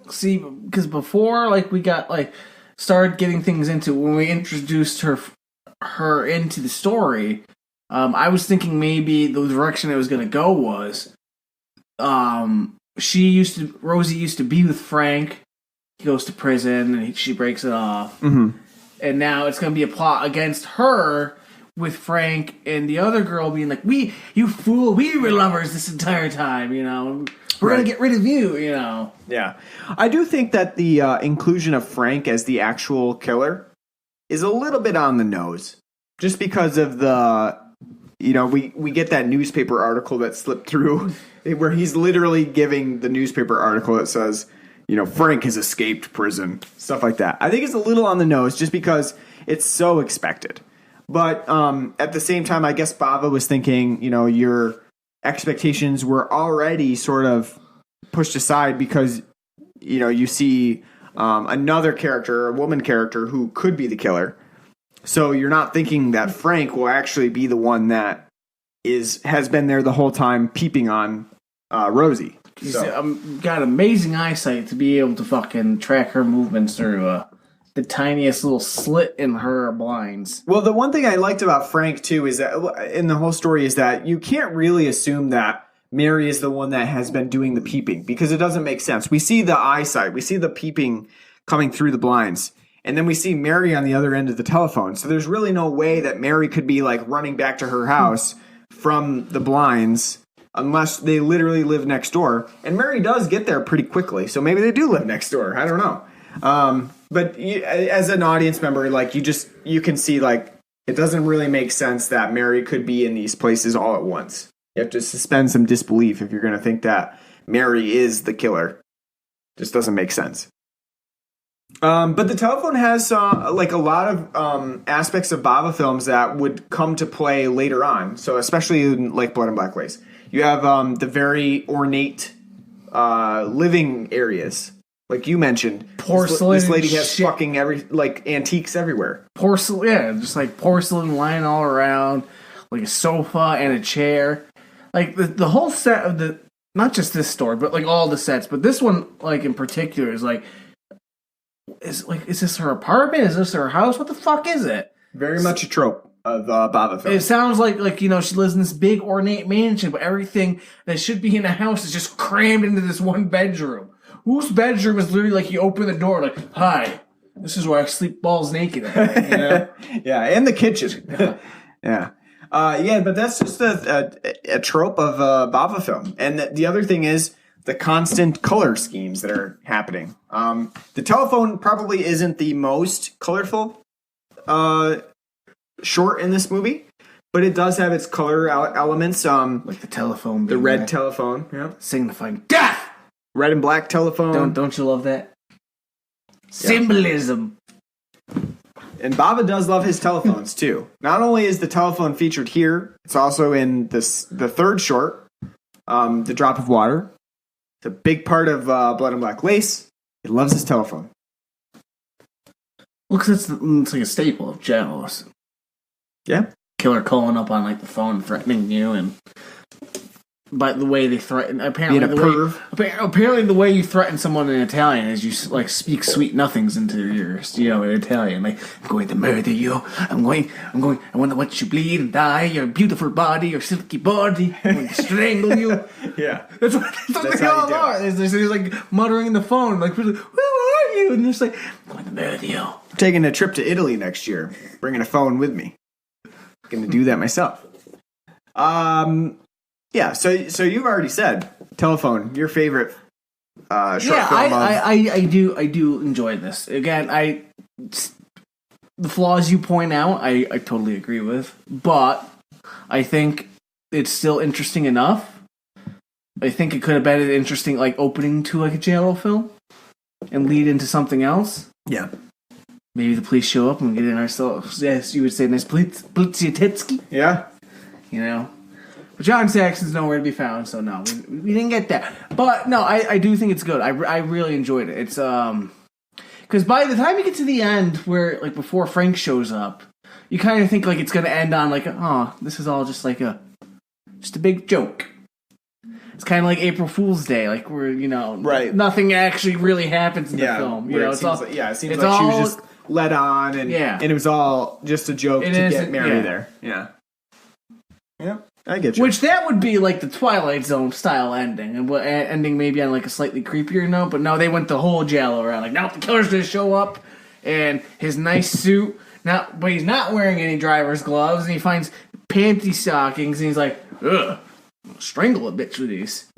see, because before like we got like started getting things into when we introduced her into the story. I was thinking maybe the direction it was going to go was, Rosie used to be with Frank. He goes to prison and she breaks it off. Mm-hmm. And now it's going to be a plot against her with Frank and the other girl being like, you fool, we were lovers this entire time, you know. We're going to get rid of you, you know. Yeah. I do think that the inclusion of Frank as the actual killer is a little bit on the nose. Just because of the... You know, we get that newspaper article that slipped through where he's literally giving the newspaper article that says, you know, Frank has escaped prison, stuff like that. I think it's a little on the nose just because it's so expected. But at the same time, I guess Bava was thinking, you know, your expectations were already sort of pushed aside because, you know, you see another character, a woman character who could be the killer. So you're not thinking that Frank will actually be the one that has been there the whole time peeping on Rosie. He's got amazing eyesight to be able to fucking track her movements through the tiniest little slit in her blinds. Well, the one thing I liked about Frank, too, is that in the whole story is that you can't really assume that Mary is the one that has been doing the peeping because it doesn't make sense. We see the eyesight. We see the peeping coming through the blinds. And then we see Mary on the other end of the telephone. So there's really no way that Mary could be like running back to her house from the blinds unless they literally live next door. And Mary does get there pretty quickly. So maybe they do live next door. I don't know. But as an audience member, like you can see like it doesn't really make sense that Mary could be in these places all at once. You have to suspend some disbelief if you're going to think that Mary is the killer. Just doesn't make sense. But the telephone has like a lot of aspects of Bava films that would come to play later on. So especially in like Blood and Black Lace, you have the very ornate living areas, like you mentioned. Porcelain. This lady has fucking antiques everywhere. Porcelain, yeah, just like porcelain lying all around, like a sofa and a chair. Like the whole set of not just this story, but like all the sets. But this one, like in particular, is like. Is this her apartment? Is this her house? What the fuck is it? Very much a trope of Bava films. It sounds like you know she lives in this big ornate mansion, but everything that should be in a house is just crammed into this one bedroom. Whose bedroom is literally like you open the door like, hi, this is where I sleep balls naked at, you know? Yeah, and the kitchen. Yeah. But that's just a trope of Bava film. And the other thing is the constant color schemes that are happening. The telephone probably isn't the most colorful short in this movie, but it does have its color elements. Like the telephone. The red telephone. Yeah. Signifying death! Red and black telephone. Don't you love that? Yeah. Symbolism. And Bava does love his telephones, too. Not only is the telephone featured here, it's also in the third short, The Drop of Water. It's a big part of Blood and Black Lace. He loves his telephone. Well, because it's like a staple of giallos. Yeah. Killer calling up on like the phone, threatening you, and by the way they threaten, apparently the way you threaten someone in Italian is you like speak sweet nothings into their ears. You know, in Italian, like I'm going to murder you. I want to watch you bleed and die. Your beautiful body, your silky body. I'm going to strangle you. Yeah, that's what they all are. They're like muttering in the phone, like, "Who are you?" And they're just like, "I'm going to murder you." I'm taking a trip to Italy next year, bringing a phone with me. I'm going to do that myself. Yeah, so you've already said telephone, your favorite short film. I do enjoy this. Again, the flaws you point out, I totally agree with, but I think it's still interesting enough. I think it could have been an interesting like opening to like a giallo film and lead into something else. Yeah. maybe the police show up and we get in ourselves, yes, you would say, nice Blitzititsky. Yeah. You know? But John Saxon's nowhere to be found, so no, we didn't get that. But no, I do think it's good. I really enjoyed it. It's, because by the time you get to the end, where, like, before Frank shows up, you kind of think, like, it's going to end on, like, oh, this is all just a big joke. It's kind of like April Fool's Day, like where, you know, right. Nothing actually really happens in the film. You know, it seems like she was just led on, and it was all just a joke to get Mary there. Yeah. Yeah, I get you. Which that would be like the Twilight Zone style ending, and ending maybe on like a slightly creepier note, but no, they went the whole giallo around. Like, now the killer's gonna show up, and his nice suit, but he's not wearing any driver's gloves, and he finds panty stockings, and he's like, ugh. Strangle a bitch with these.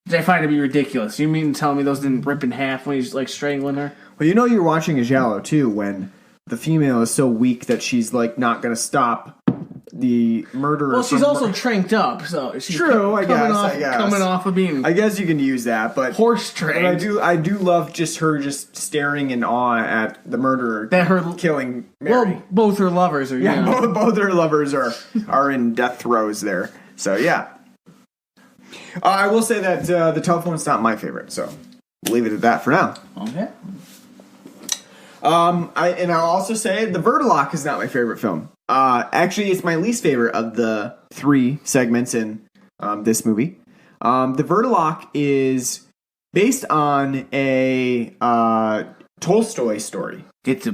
Which I find to be ridiculous. You mean to tell me those didn't rip in half when he's like strangling her? Well, you know you're watching a giallo too when the female is so weak that she's like not going to stop the murderer. Well, she's also tranked up, so she's I guess. Coming off of being. I guess you can use that, but horse trained. But I do love just her just staring in awe at the murderer killing Mary. Well, both her lovers are. Both her lovers are in death throes there. So, yeah. I will say that the telephone's not my favorite, so we'll leave it at that for now. Okay. I'll also say the Wurdulak is not my favorite film. Actually, it's my least favorite of the 3 segments in this movie. The Wurdulak is based on a Tolstoy story. This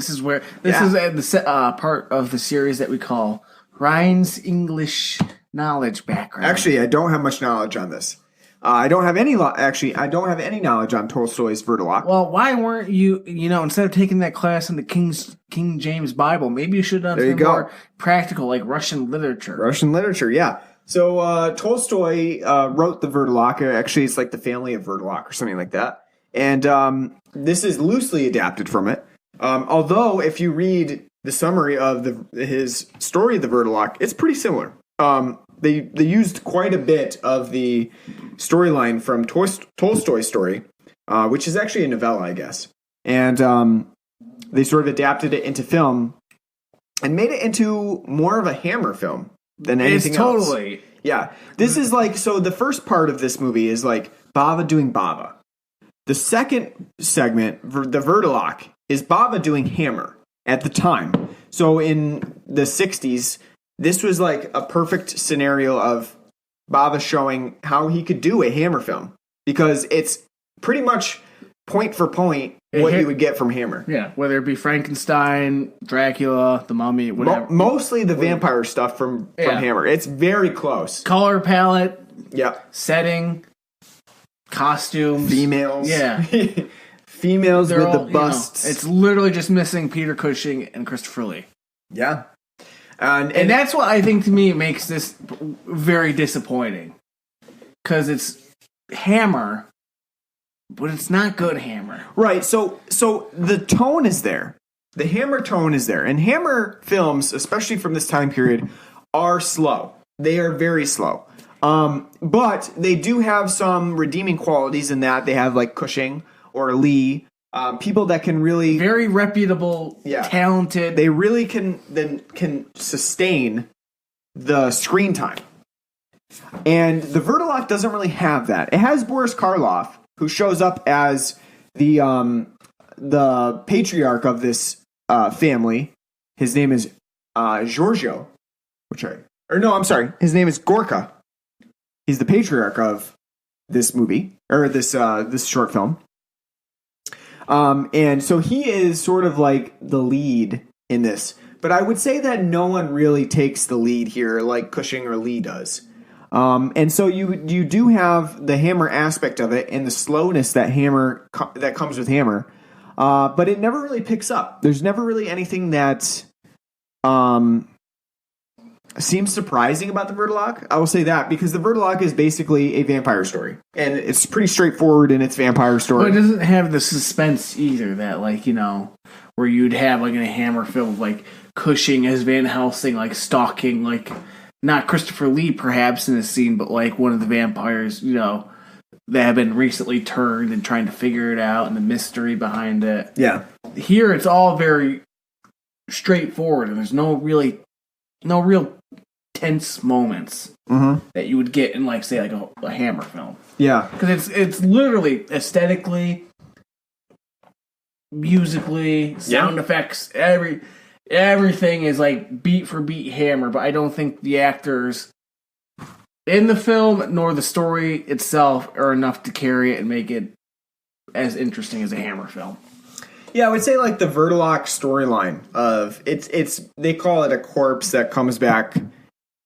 is the part of the series that we call Ryan's English knowledge background. Actually, I don't have much knowledge on this. I don't have any knowledge on Tolstoy's Wurdulak. Well, why weren't you instead of taking that class in the King James Bible, maybe you should have done something more practical, like Russian literature. Russian literature, yeah. So Tolstoy wrote the Wurdulak. Actually, it's like the family of Wurdulak or something like that. And this is loosely adapted from it. Although, if you read the summary of his story of the Wurdulak, it's pretty similar. They used quite a bit of the storyline from Tolstoy's story, which is actually a novella, I guess. And they sort of adapted it into film and made it into more of a Hammer film than anything else. Totally. Yeah. This is like, so the first part of this movie is like Bava doing Bava. The second segment, the Wurdulak, is Bava doing Hammer at the time. So in the 60s, this was like a perfect scenario of Bava showing how he could do a Hammer film, because it's pretty much point for point what you would get from Hammer. Yeah, whether it be Frankenstein, Dracula, The Mummy, whatever. Mostly the vampire stuff from Hammer. It's very close. Color palette, setting, costumes, females. Yeah. Females with the busts. It's literally just missing Peter Cushing and Christopher Lee. Yeah. And that's what I think to me makes this very disappointing. Because it's Hammer, but it's not good Hammer. Right, so the tone is there. The Hammer tone is there. And Hammer films, especially from this time period, are slow. They are very slow. But they do have some redeeming qualities in that. They have like Cushing or Lee. People that can really... Very reputable, talented... They really can sustain the screen time. And the Wurdulak doesn't really have that. It has Boris Karloff, who shows up as the patriarch of this family. His name is Giorgio. His name is Gorka. He's the patriarch of this movie, or this short film. And so he is sort of like the lead in this. But I would say that no one really takes the lead here like Cushing or Lee does. And so you do have the Hammer aspect of it and the slowness that comes with Hammer. But it never really picks up. There's never really anything that seems surprising about the Wurdulak. I will say that, because the Wurdulak is basically a vampire story. And it's pretty straightforward in its vampire story. But it doesn't have the suspense either that, like, where you'd have, like, in a Hammer film, like, Cushing as Van Helsing, like, stalking, like, not Christopher Lee, perhaps, in this scene, but, like, one of the vampires, that have been recently turned and trying to figure it out and the mystery behind it. Yeah. here it's all very straightforward, and there's no real tense moments that you would get in, like, say, like a Hammer film. Yeah, because it's literally aesthetically, musically, sound effects, everything is like beat for beat Hammer. But I don't think the actors in the film nor the story itself are enough to carry it and make it as interesting as a Hammer film. Yeah, I would say like the Wurdulak storyline of it's they call it a corpse that comes back.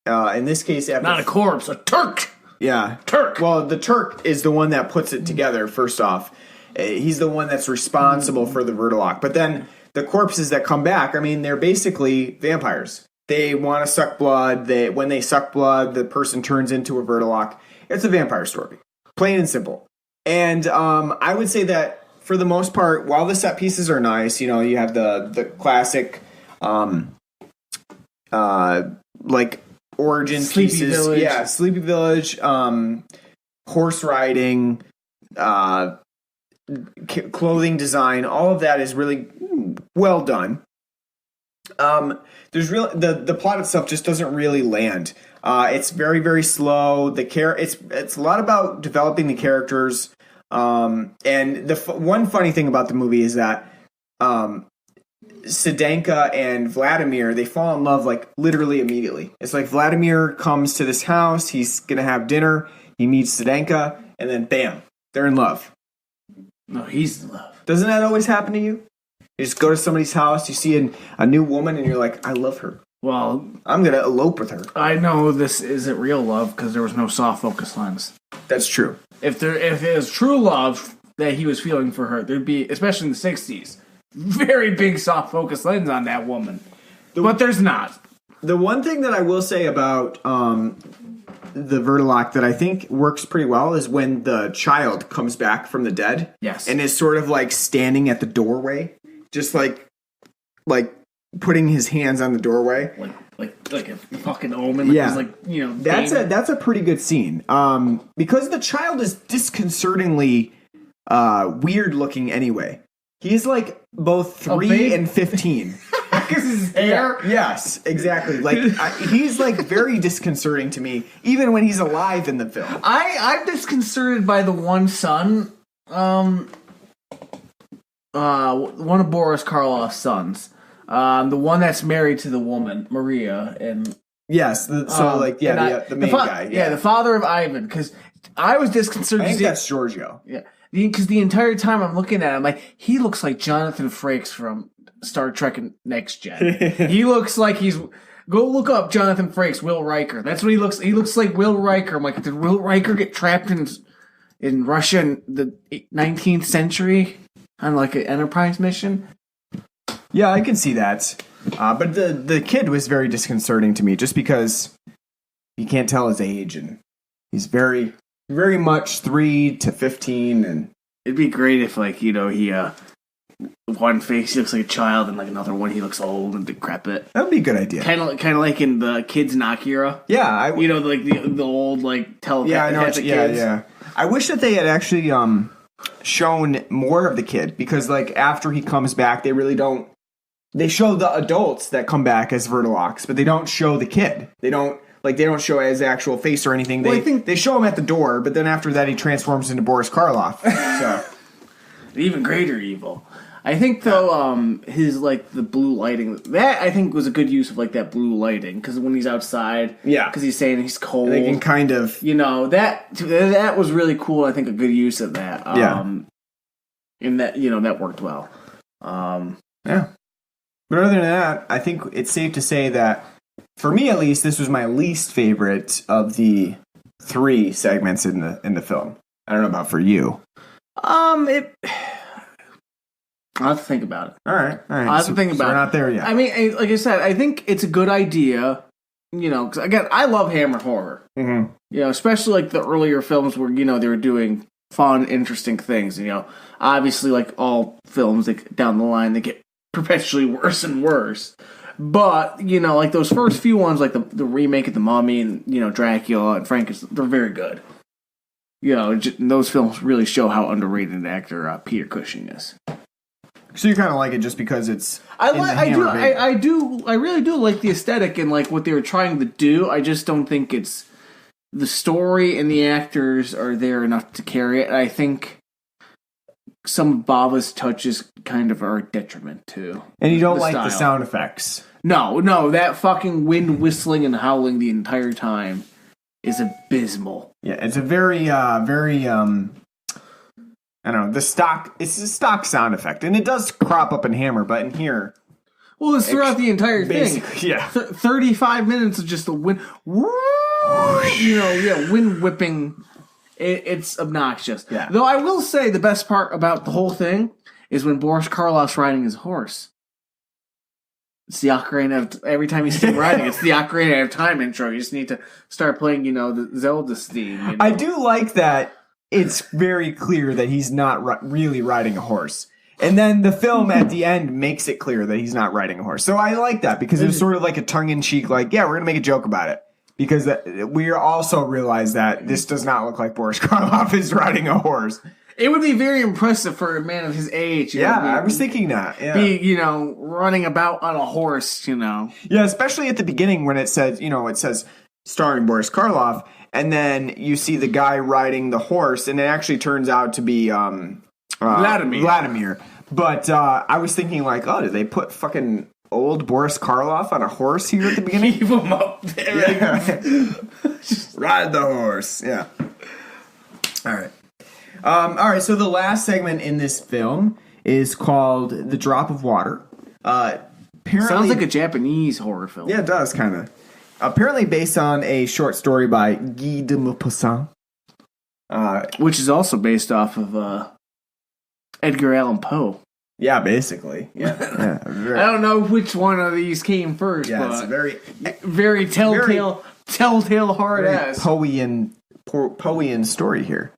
In this case, after not a corpse, a Turk. Yeah, Turk. Well, the Turk is the one that puts it together. First off, he's the one that's responsible for the Wurdulak. But then the corpses that come back, I mean, they're basically vampires. They want to suck blood. When they suck blood, the person turns into a Wurdulak. It's a vampire story, plain and simple. And I would say that for the most part, while the set pieces are nice, you have the classic, like origin Sleepy pieces, Village. yeah, Sleepy Village, horse riding, clothing design. All of that is really well done. There's the plot itself just doesn't really land. It's very, very slow. It's a lot about developing the characters. And the one funny thing about the movie is that Zdenka and Vladimir, they fall in love like literally immediately. It's like Vladimir comes to this house, he's gonna have dinner, he meets Zdenka, and then bam, they're in love. No, he's in love. Doesn't that always happen to you? You just go to somebody's house, you see a new woman, and you're like, I love her. Well, I'm gonna elope with her. I know this isn't real love because there was no soft focus lens. That's true. If it was true love that he was feeling for her, there'd be, especially in the 60s, very big soft focus lens on that woman. But there's not. The one thing that I will say about the Wurdulak that I think works pretty well is when the child comes back from the dead. Yes. And is sort of like standing at the doorway, just like putting his hands on the doorway. Like a fucking omen. Yeah. That's a pretty good scene. Because the child is disconcertingly weird looking anyway. He's like both 3 and 15. Because his hair? Yes, exactly. Like he's like very disconcerting to me, even when he's alive in the film. I'm disconcerted by the one son, one of Boris Karloff's sons, the one that's married to the woman Maria, and yes, the main guy. Yeah, the father of Ivan. Because I was disconcerted. I think that's Giorgio. Yeah, because the entire time I'm looking at him, like he looks like Jonathan Frakes from Star Trek and Next Gen. He looks like he's. Go look up Jonathan Frakes, Will Riker. That's what he looks. He looks like Will Riker. I'm like, did Will Riker get trapped in Russia in the 19th century on like an Enterprise mission? Yeah, I can see that. But the kid was very disconcerting to me, just because you can't tell his age, and he's very, very much 3 to 15, and it'd be great if he one face he looks like a child, and like another one he looks old and decrepit. That'd be a good idea. Kind of like in the Kids in Akira. Yeah, the old like telepathic. Yeah, I know. kids. Yeah. I wish that they had actually shown more of the kid, because like after he comes back, they really don't. They show the adults that come back as Wurdulaks, but they don't show the kid. They don't show his actual face or anything. Well, I think they show him at the door, but then after that he transforms into Boris Karloff. So even greater evil. I think though, his like the blue lighting, that I think was a good use of like that blue lighting, because when he's outside, because he's saying he's cold, they can kind of, that was really cool. I think a good use of that. And that that worked well. Yeah. But other than that, I think it's safe to say that, for me at least, this was my least favorite of the 3 segments in the film. I don't know about for you. I'll have to think about it. All right. I'll have to think about it. We're not there yet. I mean, like I said, I think it's a good idea, because again, I love Hammer horror. Mm-hmm. Especially like the earlier films where, they were doing fun, interesting things. Obviously, like all films, down the line, they get perpetually worse and worse. But, like those first few ones, like the remake of The Mummy and, Dracula and Frankenstein, they're very good. Those films really show how underrated an actor Peter Cushing is. So you kind of like it just because it's I really do like the aesthetic and like what they were trying to do. I just don't think it's the story and the actors are there enough to carry it. And I think some of Bava's touches kind of are a detriment too. And you don't like the sound effects. No, that fucking wind whistling and howling the entire time is abysmal. Yeah, it's a very I don't know, it's a stock sound effect, and it does crop up and hammer, but in here... Well, it's throughout the entire thing. Yeah. 35 minutes of just the wind... wind whipping. It's obnoxious. Yeah. Though I will say the best part about the whole thing is when Boris Karloff's riding his horse. It's the Ocarina of... Every time you see him riding, it's the Ocarina of Time intro. You just need to start playing, the Zelda theme. I do like that it's very clear that he's not really riding a horse. And then the film at the end makes it clear that he's not riding a horse. So I like that because it was sort of like a tongue-in-cheek, like, yeah, we're going to make a joke about it. Because we also realize that this does not look like Boris Karloff is riding a horse. It would be very impressive for a man of his age. I was thinking that. Yeah. Be, running about on a horse, Yeah, especially at the beginning when it says, it says starring Boris Karloff, and then you see the guy riding the horse, and it actually turns out to be Vladimir. But I was thinking, like, oh, did they put fucking old Boris Karloff on a horse here at the beginning? Keep him up there. Yeah. Ride the horse. Yeah. All right. So the last segment in this film is called "The Drop of Water." Sounds like a Japanese horror film. Yeah, it does kind of. Apparently based on a short story by Guy de Maupassant. Which is also based off of Edgar Allan Poe. Yeah, basically. Yeah. I don't know which one of these came first. Yeah, but it's a very telltale hard ass. Poean story here.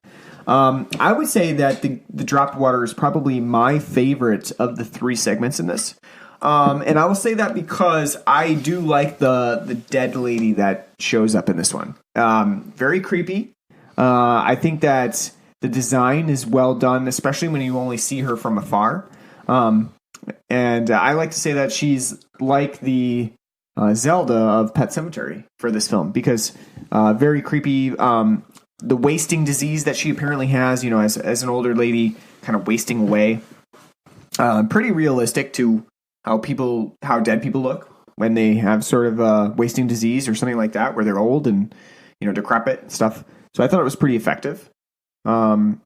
I would say that the Drop of Water is probably my favorite of the three segments in this. And I will say that because I do like the dead lady that shows up in this one. Very creepy. I think that the design is well done, especially when you only see her from afar. And I like to say that she's like the Zelda of Pet Sematary for this film because very creepy. The wasting disease that she apparently has, as an older lady, kind of wasting away. Pretty realistic to how dead people look when they have sort of wasting disease or something like that, where they're old and decrepit and stuff. So I thought it was pretty effective. I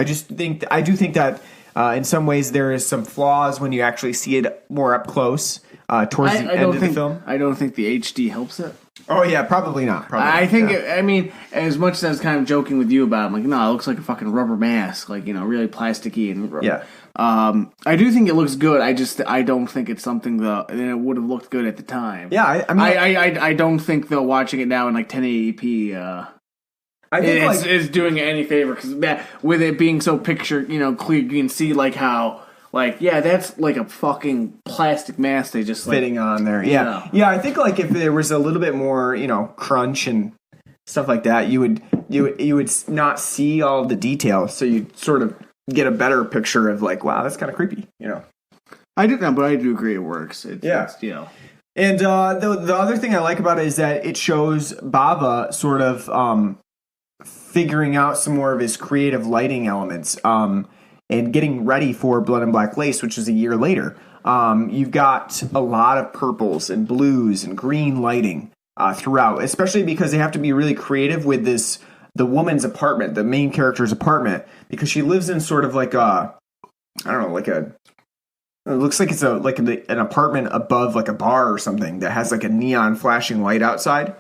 do think that in some ways there is some flaws when you actually see it more up close towards the end of the film. I don't think the HD helps it. Oh yeah, probably not. I think as much as I was kind of joking with you about it, I'm like, no, it looks like a fucking rubber mask, like really plasticky and yeah. I do think it looks good. I don't think it's something that it would have looked good at the time. Yeah, I don't think though watching it now in like 1080p. I think it's doing it any favor because with it being so clear, you can see like how. Like, yeah, that's like a fucking plastic mask they just fitting on there. Yeah. Yeah, I think like if there was a little bit more, crunch and stuff like that, you would not see all the details, so you'd sort of get a better picture of like, wow, that's kind of creepy, I do but I do agree it works. And the other thing I like about it is that it shows Bava sort of figuring out some more of his creative lighting elements. And getting ready for Blood and Black Lace, which is a year later. You've got a lot of purples and blues and green lighting throughout, especially because they have to be really creative with the woman's apartment, the main character's apartment, because she lives in sort of like it looks like it's an apartment above like a bar or something that has like a neon flashing light outside.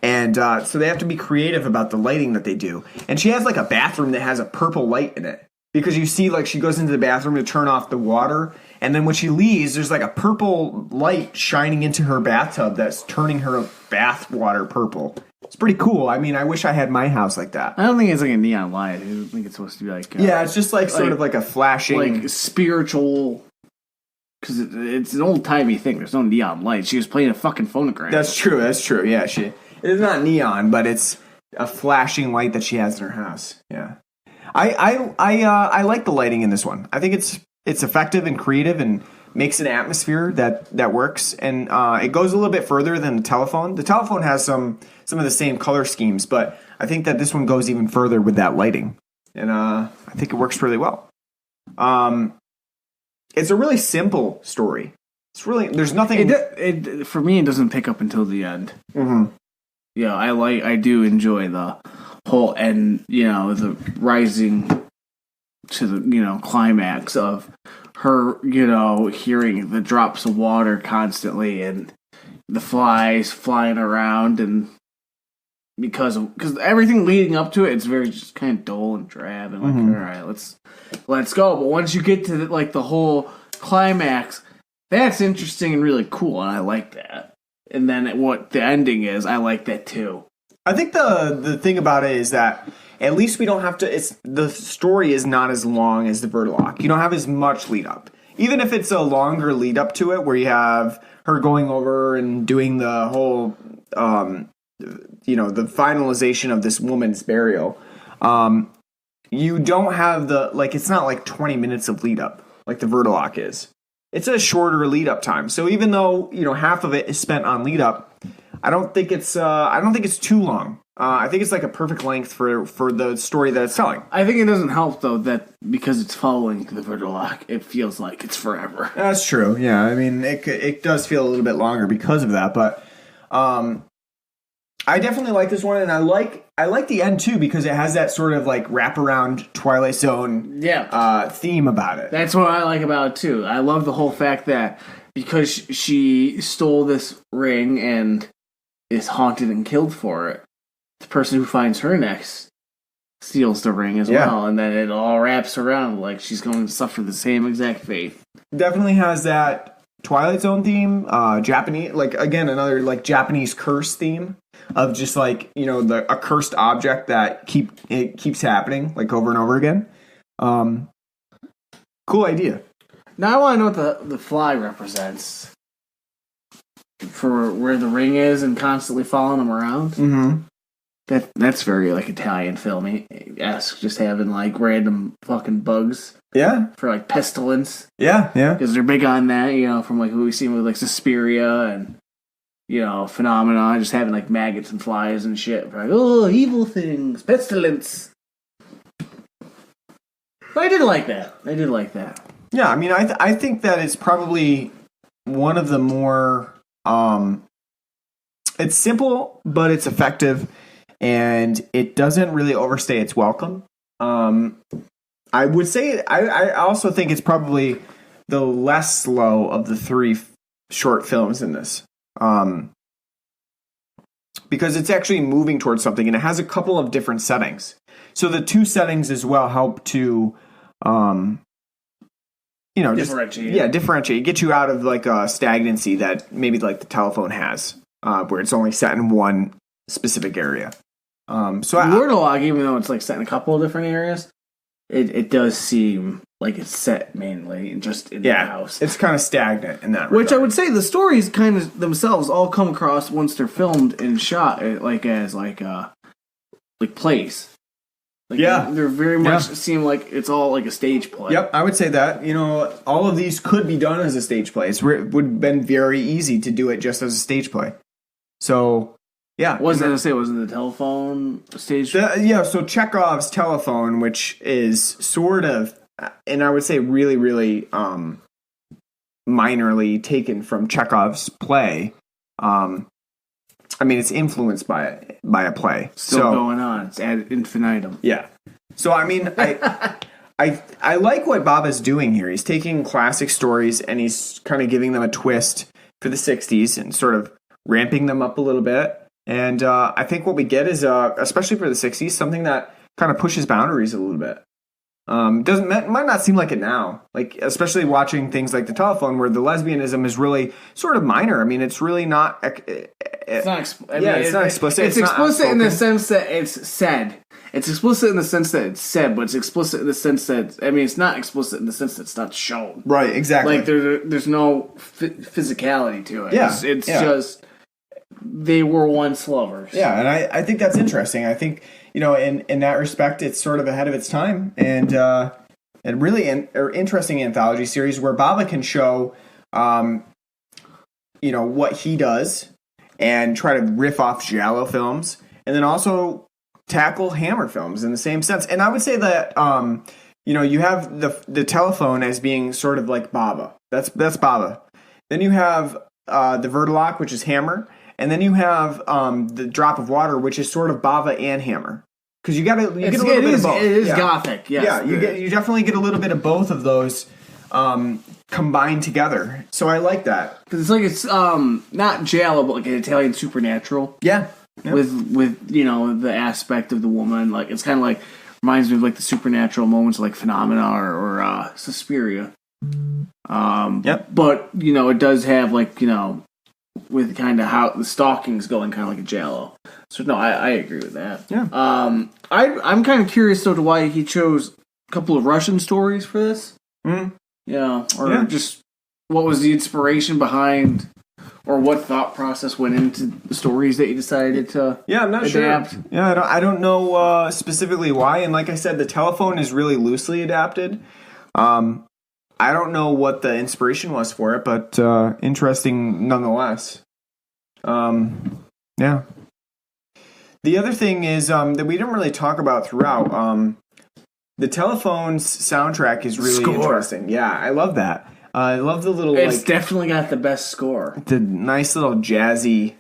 And so they have to be creative about the lighting that they do. And she has like a bathroom that has a purple light in it. Because you see, like, she goes into the bathroom to turn off the water, and then when she leaves, there's, like, a purple light shining into her bathtub that's turning her bath water purple. It's pretty cool. I mean, I wish I had my house like that. I don't think it's, like, a neon light. I don't think it's supposed to be, like... yeah, it's just, like, sort of like a flashing... Like, spiritual... Because it's an old-timey thing. There's no neon light. She was playing a fucking phonograph. That's true, yeah. It is not neon, but it's a flashing light that she has in her house. Yeah. I like the lighting in this one. I think it's it's effective and creative and makes an atmosphere that works. And it goes a little bit further than the telephone. The telephone has some of the same color schemes, but I think that this one goes even further with that lighting. And I think it works really well. It's a really simple story. It's really, there's nothing. It for me, it doesn't pick up until the end. Mm-hmm. Yeah, I do enjoy the whole end. The rising to the climax of her. Hearing the drops of water constantly and the flies flying around, and because everything leading up to it, it's very just kind of dull and drab and all right, let's go. But once you get to the whole climax, that's interesting and really cool, and I like that. And then what the ending is, I like that too. I think the thing about it is that at least we don't have to. The story is not as long as the Wurdulak. You don't have as much lead up, even if it's a longer lead up to it, where you have her going over and doing the whole, the finalization of this woman's burial. You don't have it's not like 20 minutes of lead up like the Wurdulak is. It's a shorter lead up time. So even though, half of it is spent on lead up, I don't think it's too long. I think it's like a perfect length for the story that it's telling. I think it doesn't help though that because it's following the Wurdulak, it feels like it's forever. That's true. Yeah. I mean, it does feel a little bit longer because of that, but I definitely like this one, and I like the end too because it has that sort of like wraparound Twilight Zone theme about it. That's what I like about it too. I love the whole fact that because she stole this ring and is haunted and killed for it, the person who finds her next steals the ring as well, and then it all wraps around like she's going to suffer the same exact fate. Definitely has that Twilight Zone theme, Japanese, another Japanese curse theme of just a cursed object that keeps happening over and over again. Cool idea. Now I want to know what the fly represents for where the ring is and constantly following them around. Mm-hmm. That's very Italian filmy-esque, just having random fucking bugs. Yeah. For pestilence. Yeah, yeah. Because they're big on that, from what we see with Suspiria and Phenomena, just having maggots and flies and shit. Evil things, pestilence. But I did like that. Yeah, I mean, I think that it's probably one of the more. It's simple, but it's effective, and it doesn't really overstay its welcome. I would say I also think it's probably the less slow of the three short films in this. Because it's actually moving towards something, and it has a couple of different settings. So the two settings as well help to, differentiate. Differentiate. Get you out of a stagnancy that maybe the telephone has, where it's only set in one specific area. Wurdulak, even though it's set in a couple of different areas, it does seem like it's set mainly just in the house. It's kind of stagnant in that Which regard. I would say the stories kind of themselves all come across once they're filmed and shot as plays. They're very much seem like it's all a stage play. Yep, I would say that. All of these could be done as a stage play. It would have been very easy to do it just as a stage play. So, yeah. Wasn't the telephone stage? So Chekhov's telephone, which is sort of, and I would say really, really minorly taken from Chekhov's play. It's influenced by a play. Still going on. It's ad infinitum. Yeah. So, I like what Bava's doing here. He's taking classic stories and he's kind of giving them a twist for the 60s and sort of ramping them up a little bit. And I think what we get is, especially for the 60s, something that kind of pushes boundaries a little bit. Might not seem like it now, especially watching things like The Telephone, where the lesbianism is really sort of minor. It's really not. It's not explicit. It's explicit in the sense that it's said. It's explicit in the sense that it's said, but it's explicit in the sense that it's not explicit in the sense that it's not shown. Right. Exactly. There's no physicality to it. Yeah. It's just they were once lovers. Yeah, and I think that's interesting. I think in that respect, it's sort of ahead of its time, and a really interesting anthology series where Bava can show, what he does and try to riff off giallo films, and then also tackle Hammer films in the same sense. And I would say that, you have the Telephone as being sort of like Bava. That's Bava. Then you have the Wurdulak, which is Hammer, and then you have the Drop of Water, which is sort of Bava and Hammer. Because you get a little bit of both. It is gothic, yes. Yeah, you definitely get a little bit of both of those combined together. So I like that. Because it's not giallo, but like an Italian supernatural. Yeah. With the aspect of the woman. Like, it's kind of like, reminds me of like the supernatural moments like Phenomena or Suspiria. But, it does have like, with kind of how the stalking's going kind of like a giallo. So no, I agree with that. Yeah. I'm kind of curious though to why he chose a couple of Russian stories for this. Just what was the inspiration behind, or what thought process went into the stories that you decided to I'm not adapt? Sure. Yeah, I don't know specifically why. And like I said, the Telephone is really loosely adapted. I don't know what the inspiration was for it, but interesting nonetheless. Yeah. The other thing is that we didn't really talk about throughout. The Telephone's soundtrack is really interesting. Yeah, I love that. I love the little. It's definitely got the best score. The nice little jazzy,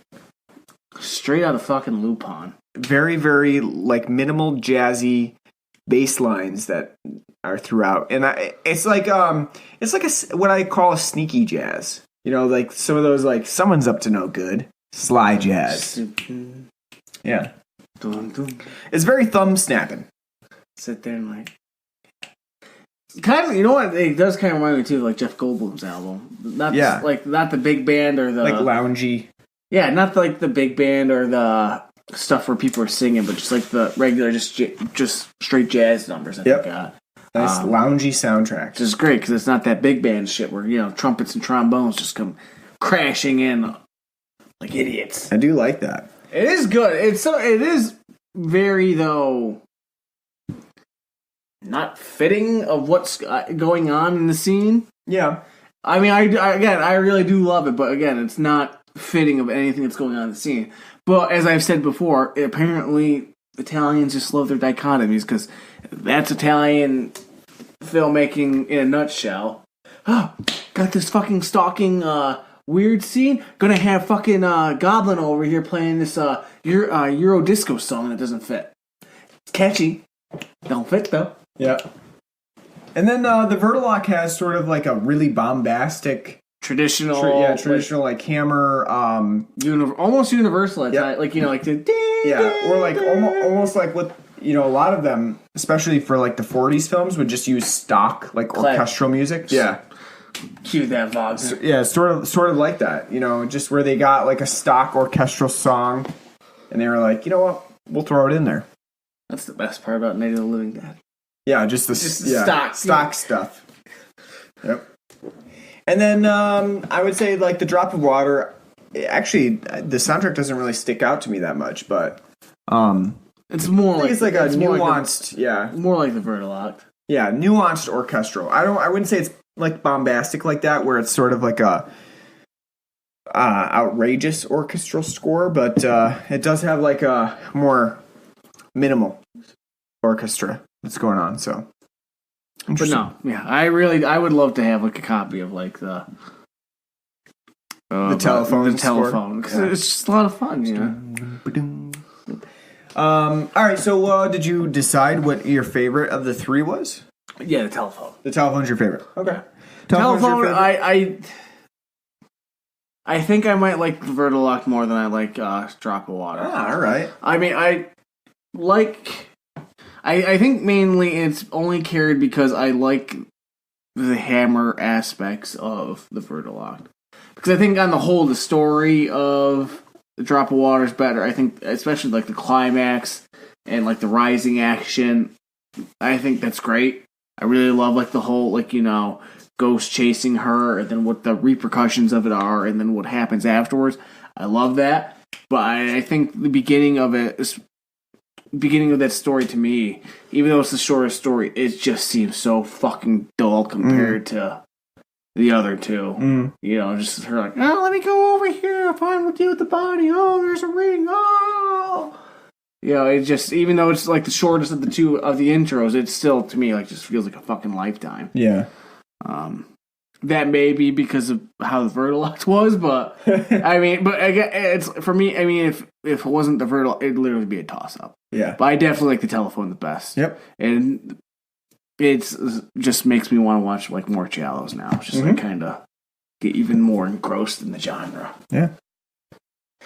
straight out of fucking Lupin. Very, very minimal jazzy bass lines that are throughout, and it's like what I call a sneaky jazz. Like some of those someone's up to no good sly jazz. Yeah, it's very thumb snapping. Sit there and kind of, you know what? It does kind of remind me too of Jeff Goldblum's album. Not the big band or the loungy. Yeah, not the big band or the stuff where people are singing, but just the regular, just straight jazz numbers. I think. Nice loungy soundtrack. Which is great because it's not that big band shit where trumpets and trombones just come crashing in like idiots. I do like that. It is good. It is very though. Not fitting of what's going on in the scene. Yeah. I mean, I really do love it, but again, it's not fitting of anything that's going on in the scene. But as I've said before, apparently Italians just love their dichotomies because that's Italian filmmaking in a nutshell. Oh, got this fucking stalking weird scene. Gonna have fucking Goblin over here playing this Euro disco song that doesn't fit. It's catchy. Don't fit though. Yeah. And then the Wurdulak has sort of a really bombastic traditional Hammer almost universal at times, almost like what a lot of them, especially for the 40s films, would just use stock orchestral music. Yeah. Cue that Wagner. Yeah, sort of like that, just where they got a stock orchestral song and they were like, you know what, we'll throw it in there. That's the best part about Night of the Living Dead. Yeah, just the stock stuff. Yep. And then I would say the Drop of Water. Actually, the soundtrack doesn't really stick out to me that much, but it's more it's a nuanced, more like the Wurdulak. Yeah, nuanced orchestral. I wouldn't say it's bombastic like that, where it's sort of a outrageous orchestral score, but it does have a more minimal orchestra that's going on. So, but no, yeah, I would love to have a copy of the telephone because it's just a lot of fun, All right, so did you decide what your favorite of the three was? Yeah, the telephone. The telephone's your favorite. Okay. Telephone. I think I might like Wurdulak more than I like Drop of Water. Ah, all right. I mean, I think mainly it's only carried because I like the Hammer aspects of the Wurdulak. Because I think on the whole, the story of the Drop of Water is better. I think, especially the climax and the rising action, I think that's great. I really love the whole ghost chasing her and then what the repercussions of it are and then what happens afterwards. I love that. But I think the beginning of it beginning of that story to me, even though it's the shortest story, it just seems so fucking dull compared to the other two. You know, just her like, oh, let me go over here, find what to do with the body. Oh, there's a ring. Oh, you know, it just, even though it's like the shortest of the two of the intros, it still to me like just feels like a fucking lifetime. Yeah. That may be because of how the Wurdulak was, but I mean, but again, it's for me. I mean, if it wasn't the Wurdulak, it'd literally be a toss up. Yeah. But I definitely like the telephone the best. Yep. And it's just makes me want to watch like more giallos now. It's just like kind of get even more engrossed in the genre. Yeah.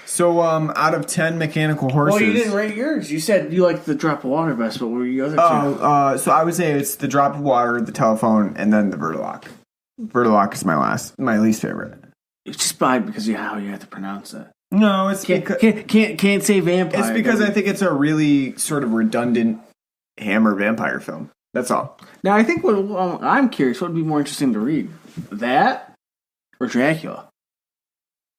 So, out of 10 mechanical horses. Well, you didn't rate yours. You said you liked the drop of water best, but what were your other two? So I would say it's the drop of water, the telephone, and then the Wurdulak. Wurdulak is my least favorite. It's just because of how you have to pronounce it. No, it's can't say vampire. It's because I think it's a really sort of redundant Hammer vampire film. That's all. Now, I think I'm curious. What would be more interesting to read, that or Dracula?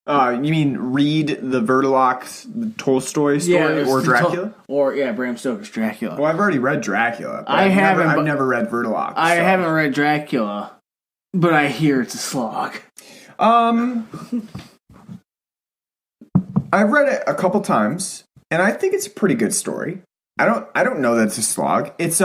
You mean read the Wurdulak's Tolstoy story or Dracula? Bram Stoker's Dracula. Well, I've already read Dracula. I haven't. I've never read Wurdulak. I haven't read Dracula, but I hear it's a slog. I've read it a couple times, and I think it's a pretty good story. I don't know that it's a slog. It's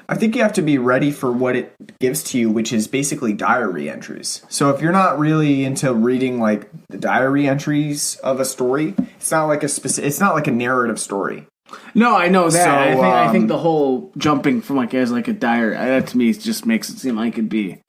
I think you have to be ready for what it gives to you, which is basically diary entries. So if you're not really into reading like the diary entries of a story, it's not like a narrative story. No, I know that. So, I think the whole jumping from like as like a diary, that to me just makes it seem like it'd be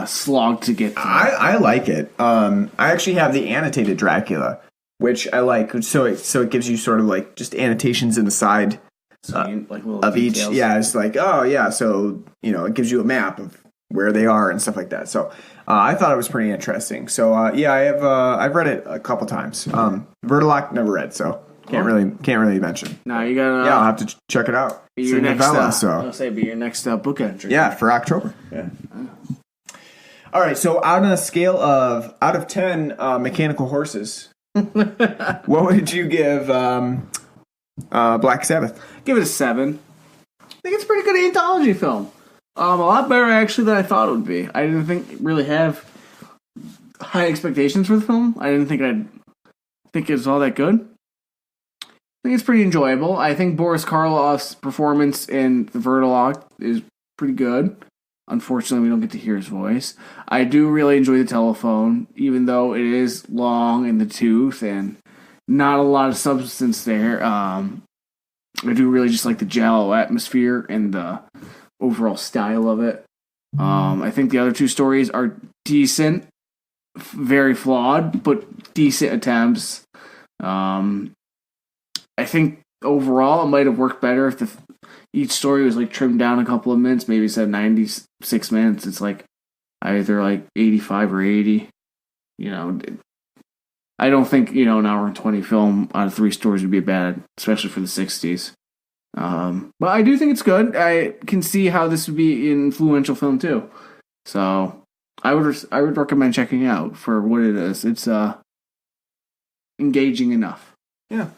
slog to get through. I like it. I actually have the annotated Dracula, which I like. So it gives you sort of like just annotations in the side. Like little of details. each, it's like, oh yeah, so it gives you a map of where they are and stuff like that. So I thought it was pretty interesting. So I've read it a couple times. Wurdulak never read, so can't really mention. No, you gotta. I'll have to check it out. It's your a next, novella, so I'll say, be your next book entry. Yeah, for October. Yeah. All right, so on a scale of out of 10 mechanical horses, what would you give Black Sabbath? Give it a 7. I think it's a pretty good anthology film. A lot better actually than I thought it would be. I didn't really have high expectations for the film. I didn't think it was all that good. I think it's pretty enjoyable. I think Boris Karloff's performance in the Wurdulak is pretty good. Unfortunately, we don't get to hear his voice. I do really enjoy the telephone, even though it is long in the tooth and not a lot of substance there. I do really just like the giallo atmosphere and the overall style of it. I think the other two stories are decent, very flawed, but decent attempts. I think overall it might have worked better if each story was like trimmed down a couple of minutes. Maybe instead of 96 minutes, it's like either like 85 or 80. I don't think, an hour and 20 film out of 3 stories would be bad, especially for the 60s. But I do think it's good. I can see how this would be an influential film too. So I would recommend checking it out for what it is. It's engaging enough. Yeah.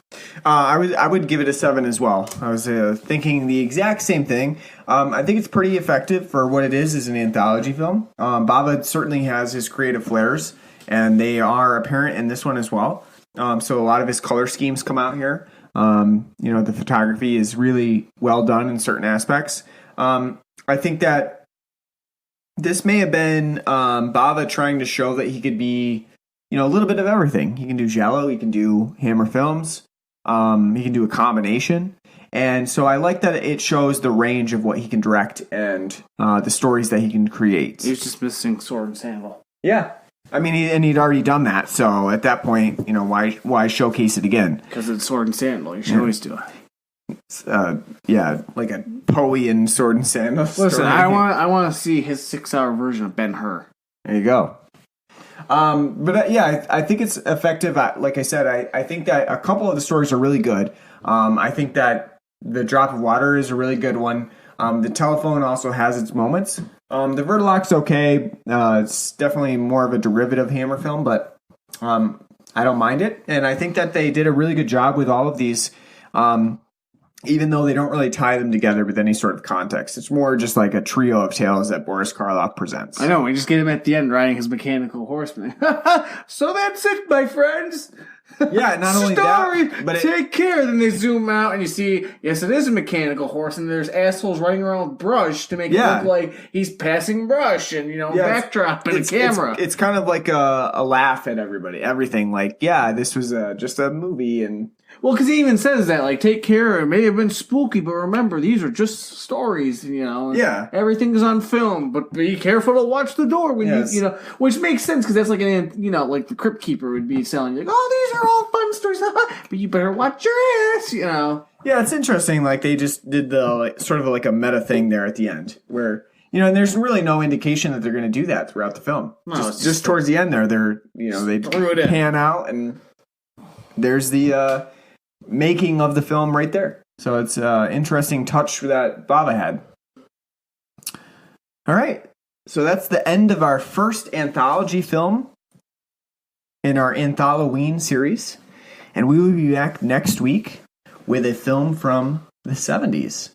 I would give it a 7 as well. I was thinking the exact same thing. I think it's pretty effective for what it is as an anthology film. Bava certainly has his creative flares, and they are apparent in this one as well. So a lot of his color schemes come out here. The photography is really well done in certain aspects. I think that this may have been Bava trying to show that he could be, a little bit of everything. He can do giallo, he can do Hammer films, he can do a combination. And so I like that it shows the range of what he can direct and the stories that he can create. He was just missing sword and sandal. Yeah. I mean, he'd already done that, so at that point, why showcase it again? Because it's sword and sandal. You should always do it. Like a Poe-ian sword and sandal. Listen, I want to see his 6-hour version of Ben-Hur. There you go. I think it's effective. Like I said, I think that a couple of the stories are really good. I think that the Drop of Water is a really good one. The telephone also has its moments. The Wurdulak's okay. It's definitely more of a derivative Hammer film, but I don't mind it. And I think that they did a really good job with all of these even though they don't really tie them together with any sort of context. It's more just like a trio of tales that Boris Karloff presents. I know, we just get him at the end riding his mechanical horseman. So that's it, my friends. Yeah, not only that, but take care. Then they zoom out and you see, yes, it is a mechanical horse, and there's assholes running around with brush to make it look like he's passing brush and, backdrop and a camera. It's kind of like a laugh at everything. Like, yeah, this was just a movie, and well, because he even says that, like, take care. It may have been spooky, but remember, these are just stories, Yeah. Everything's on film, but be careful to watch the door when which makes sense because that's like like the Crypt Keeper would be selling you, like, oh, these are all fun stories, but you better watch your ass, Yeah, it's interesting. Like, they just did the sort of like a meta thing there at the end, where and there's really no indication that they're going to do that throughout the film. No, just towards the end there, they pan out and there's the making of the film right there. So it's an interesting touch that Bava had. All right. So that's the end of our first anthology film in our Antholoween series. And we will be back next week with a film from the 70s.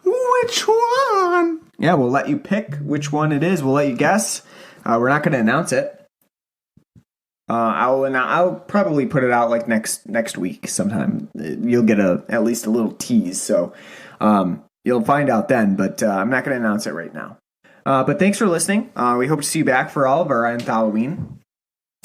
Which one? Yeah, we'll let you pick which one it is. We'll let you guess. We're not going to announce it. I'll probably put it out like next week sometime. You'll get at least a little tease, so you'll find out then. But I'm not going to announce it right now. But thanks for listening. We hope to see you back for all of our Antholoween,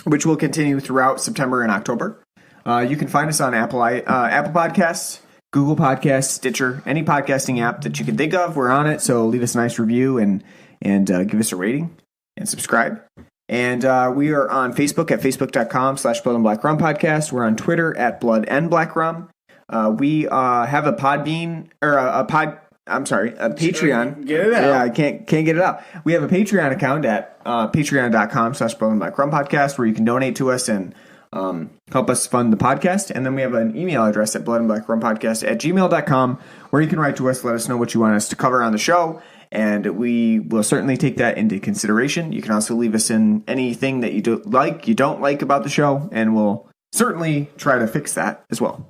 which will continue throughout September and October. You can find us on Apple Podcasts, Google Podcasts, Stitcher, any podcasting app that you can think of. We're on it, so leave us a nice review and give us a rating and subscribe. And we are on Facebook at facebook.com/Blood and Black Rum Podcast. We're on Twitter at Blood and Black Rum. We have a Patreon. Get it out. Yeah, I can't get it out. We have a Patreon account at patreon.com/Blood and Black Rum Podcast, where you can donate to us and help us fund the podcast. And then we have an email address at bloodandblackrumpodcast@gmail.com, where you can write to us, let us know what you want us to cover on the show. And we will certainly take that into consideration. You can also leave us in anything that you don't like about the show, and we'll certainly try to fix that as well.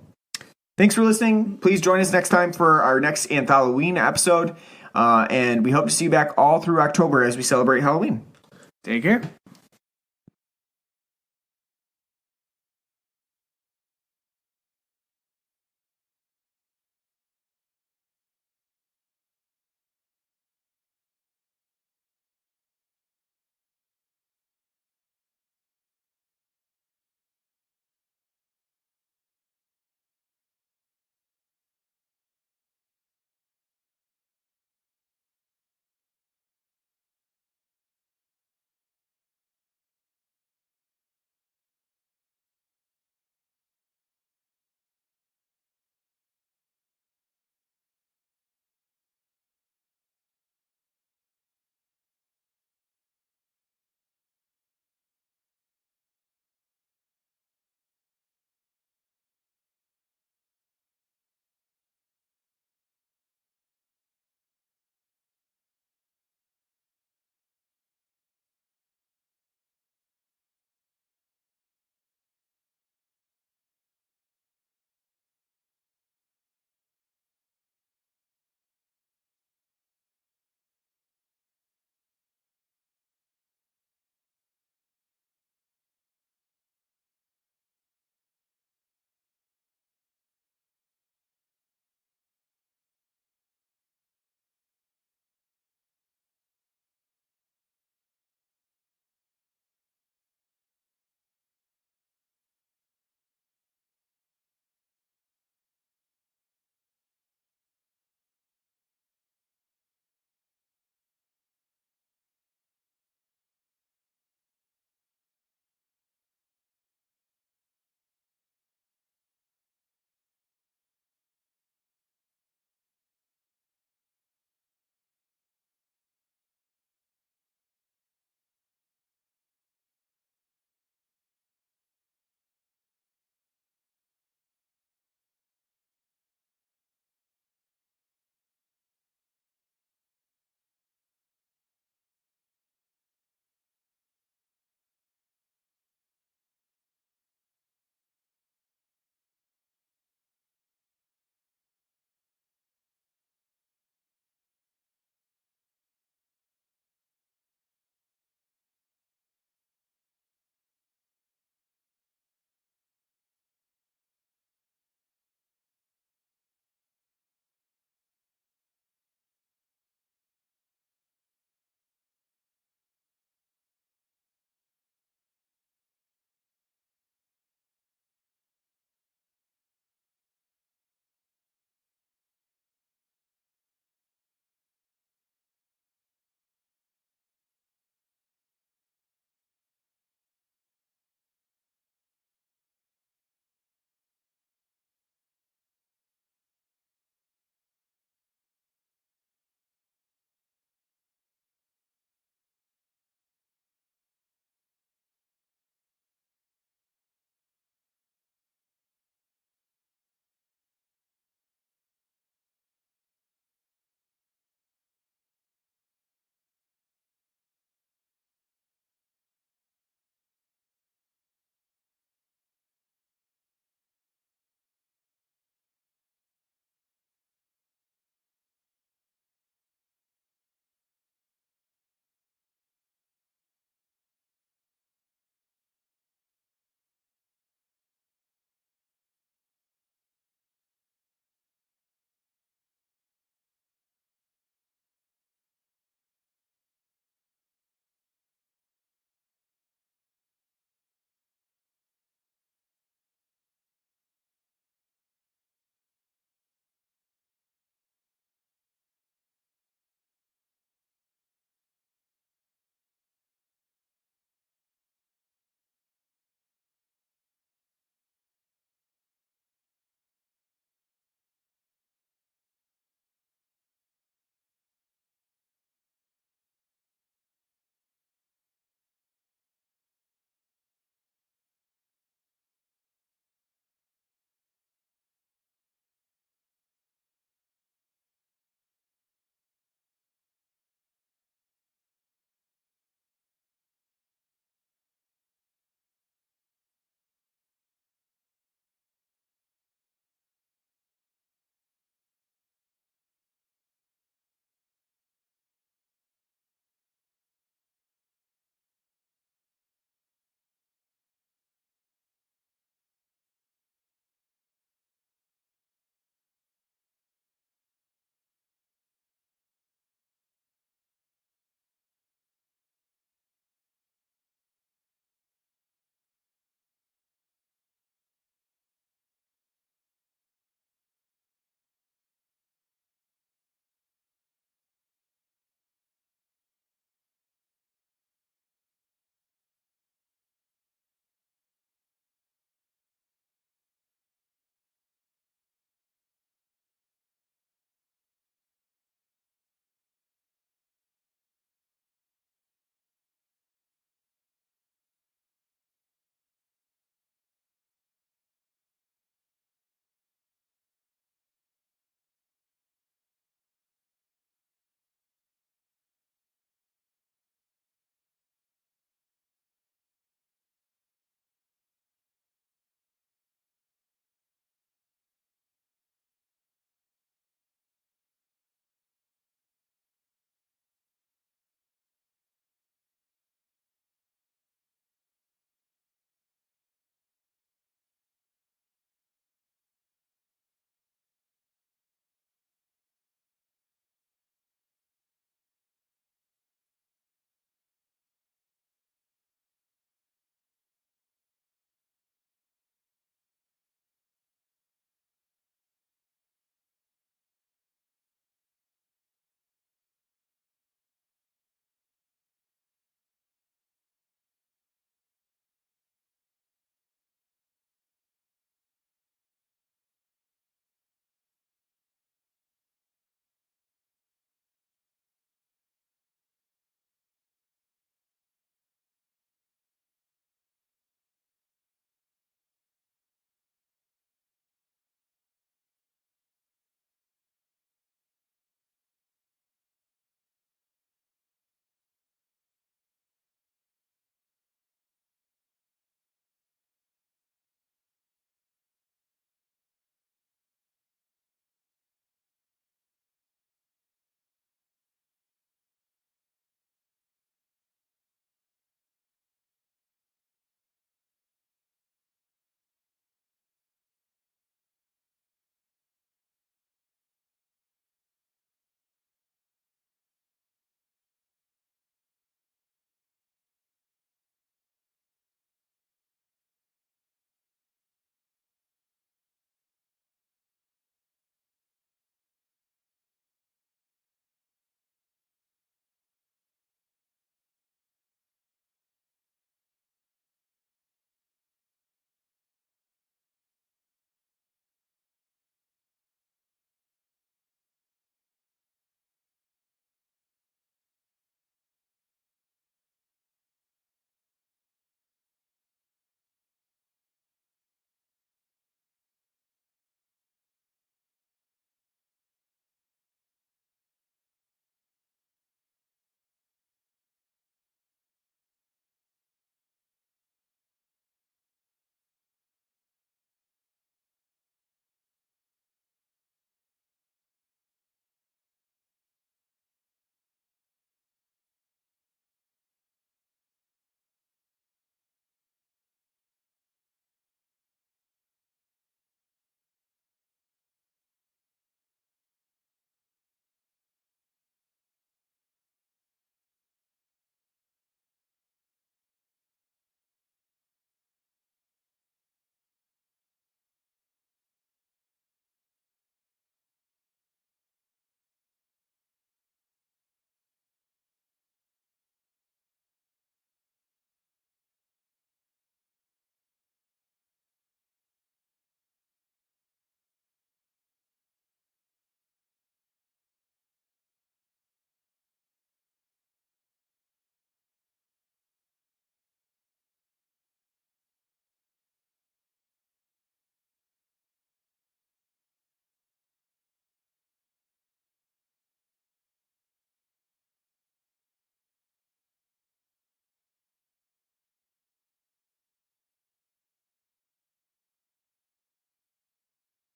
Thanks for listening. Please join us next time for our next Antholoween episode. And we hope to see you back all through October as we celebrate Halloween. Take care.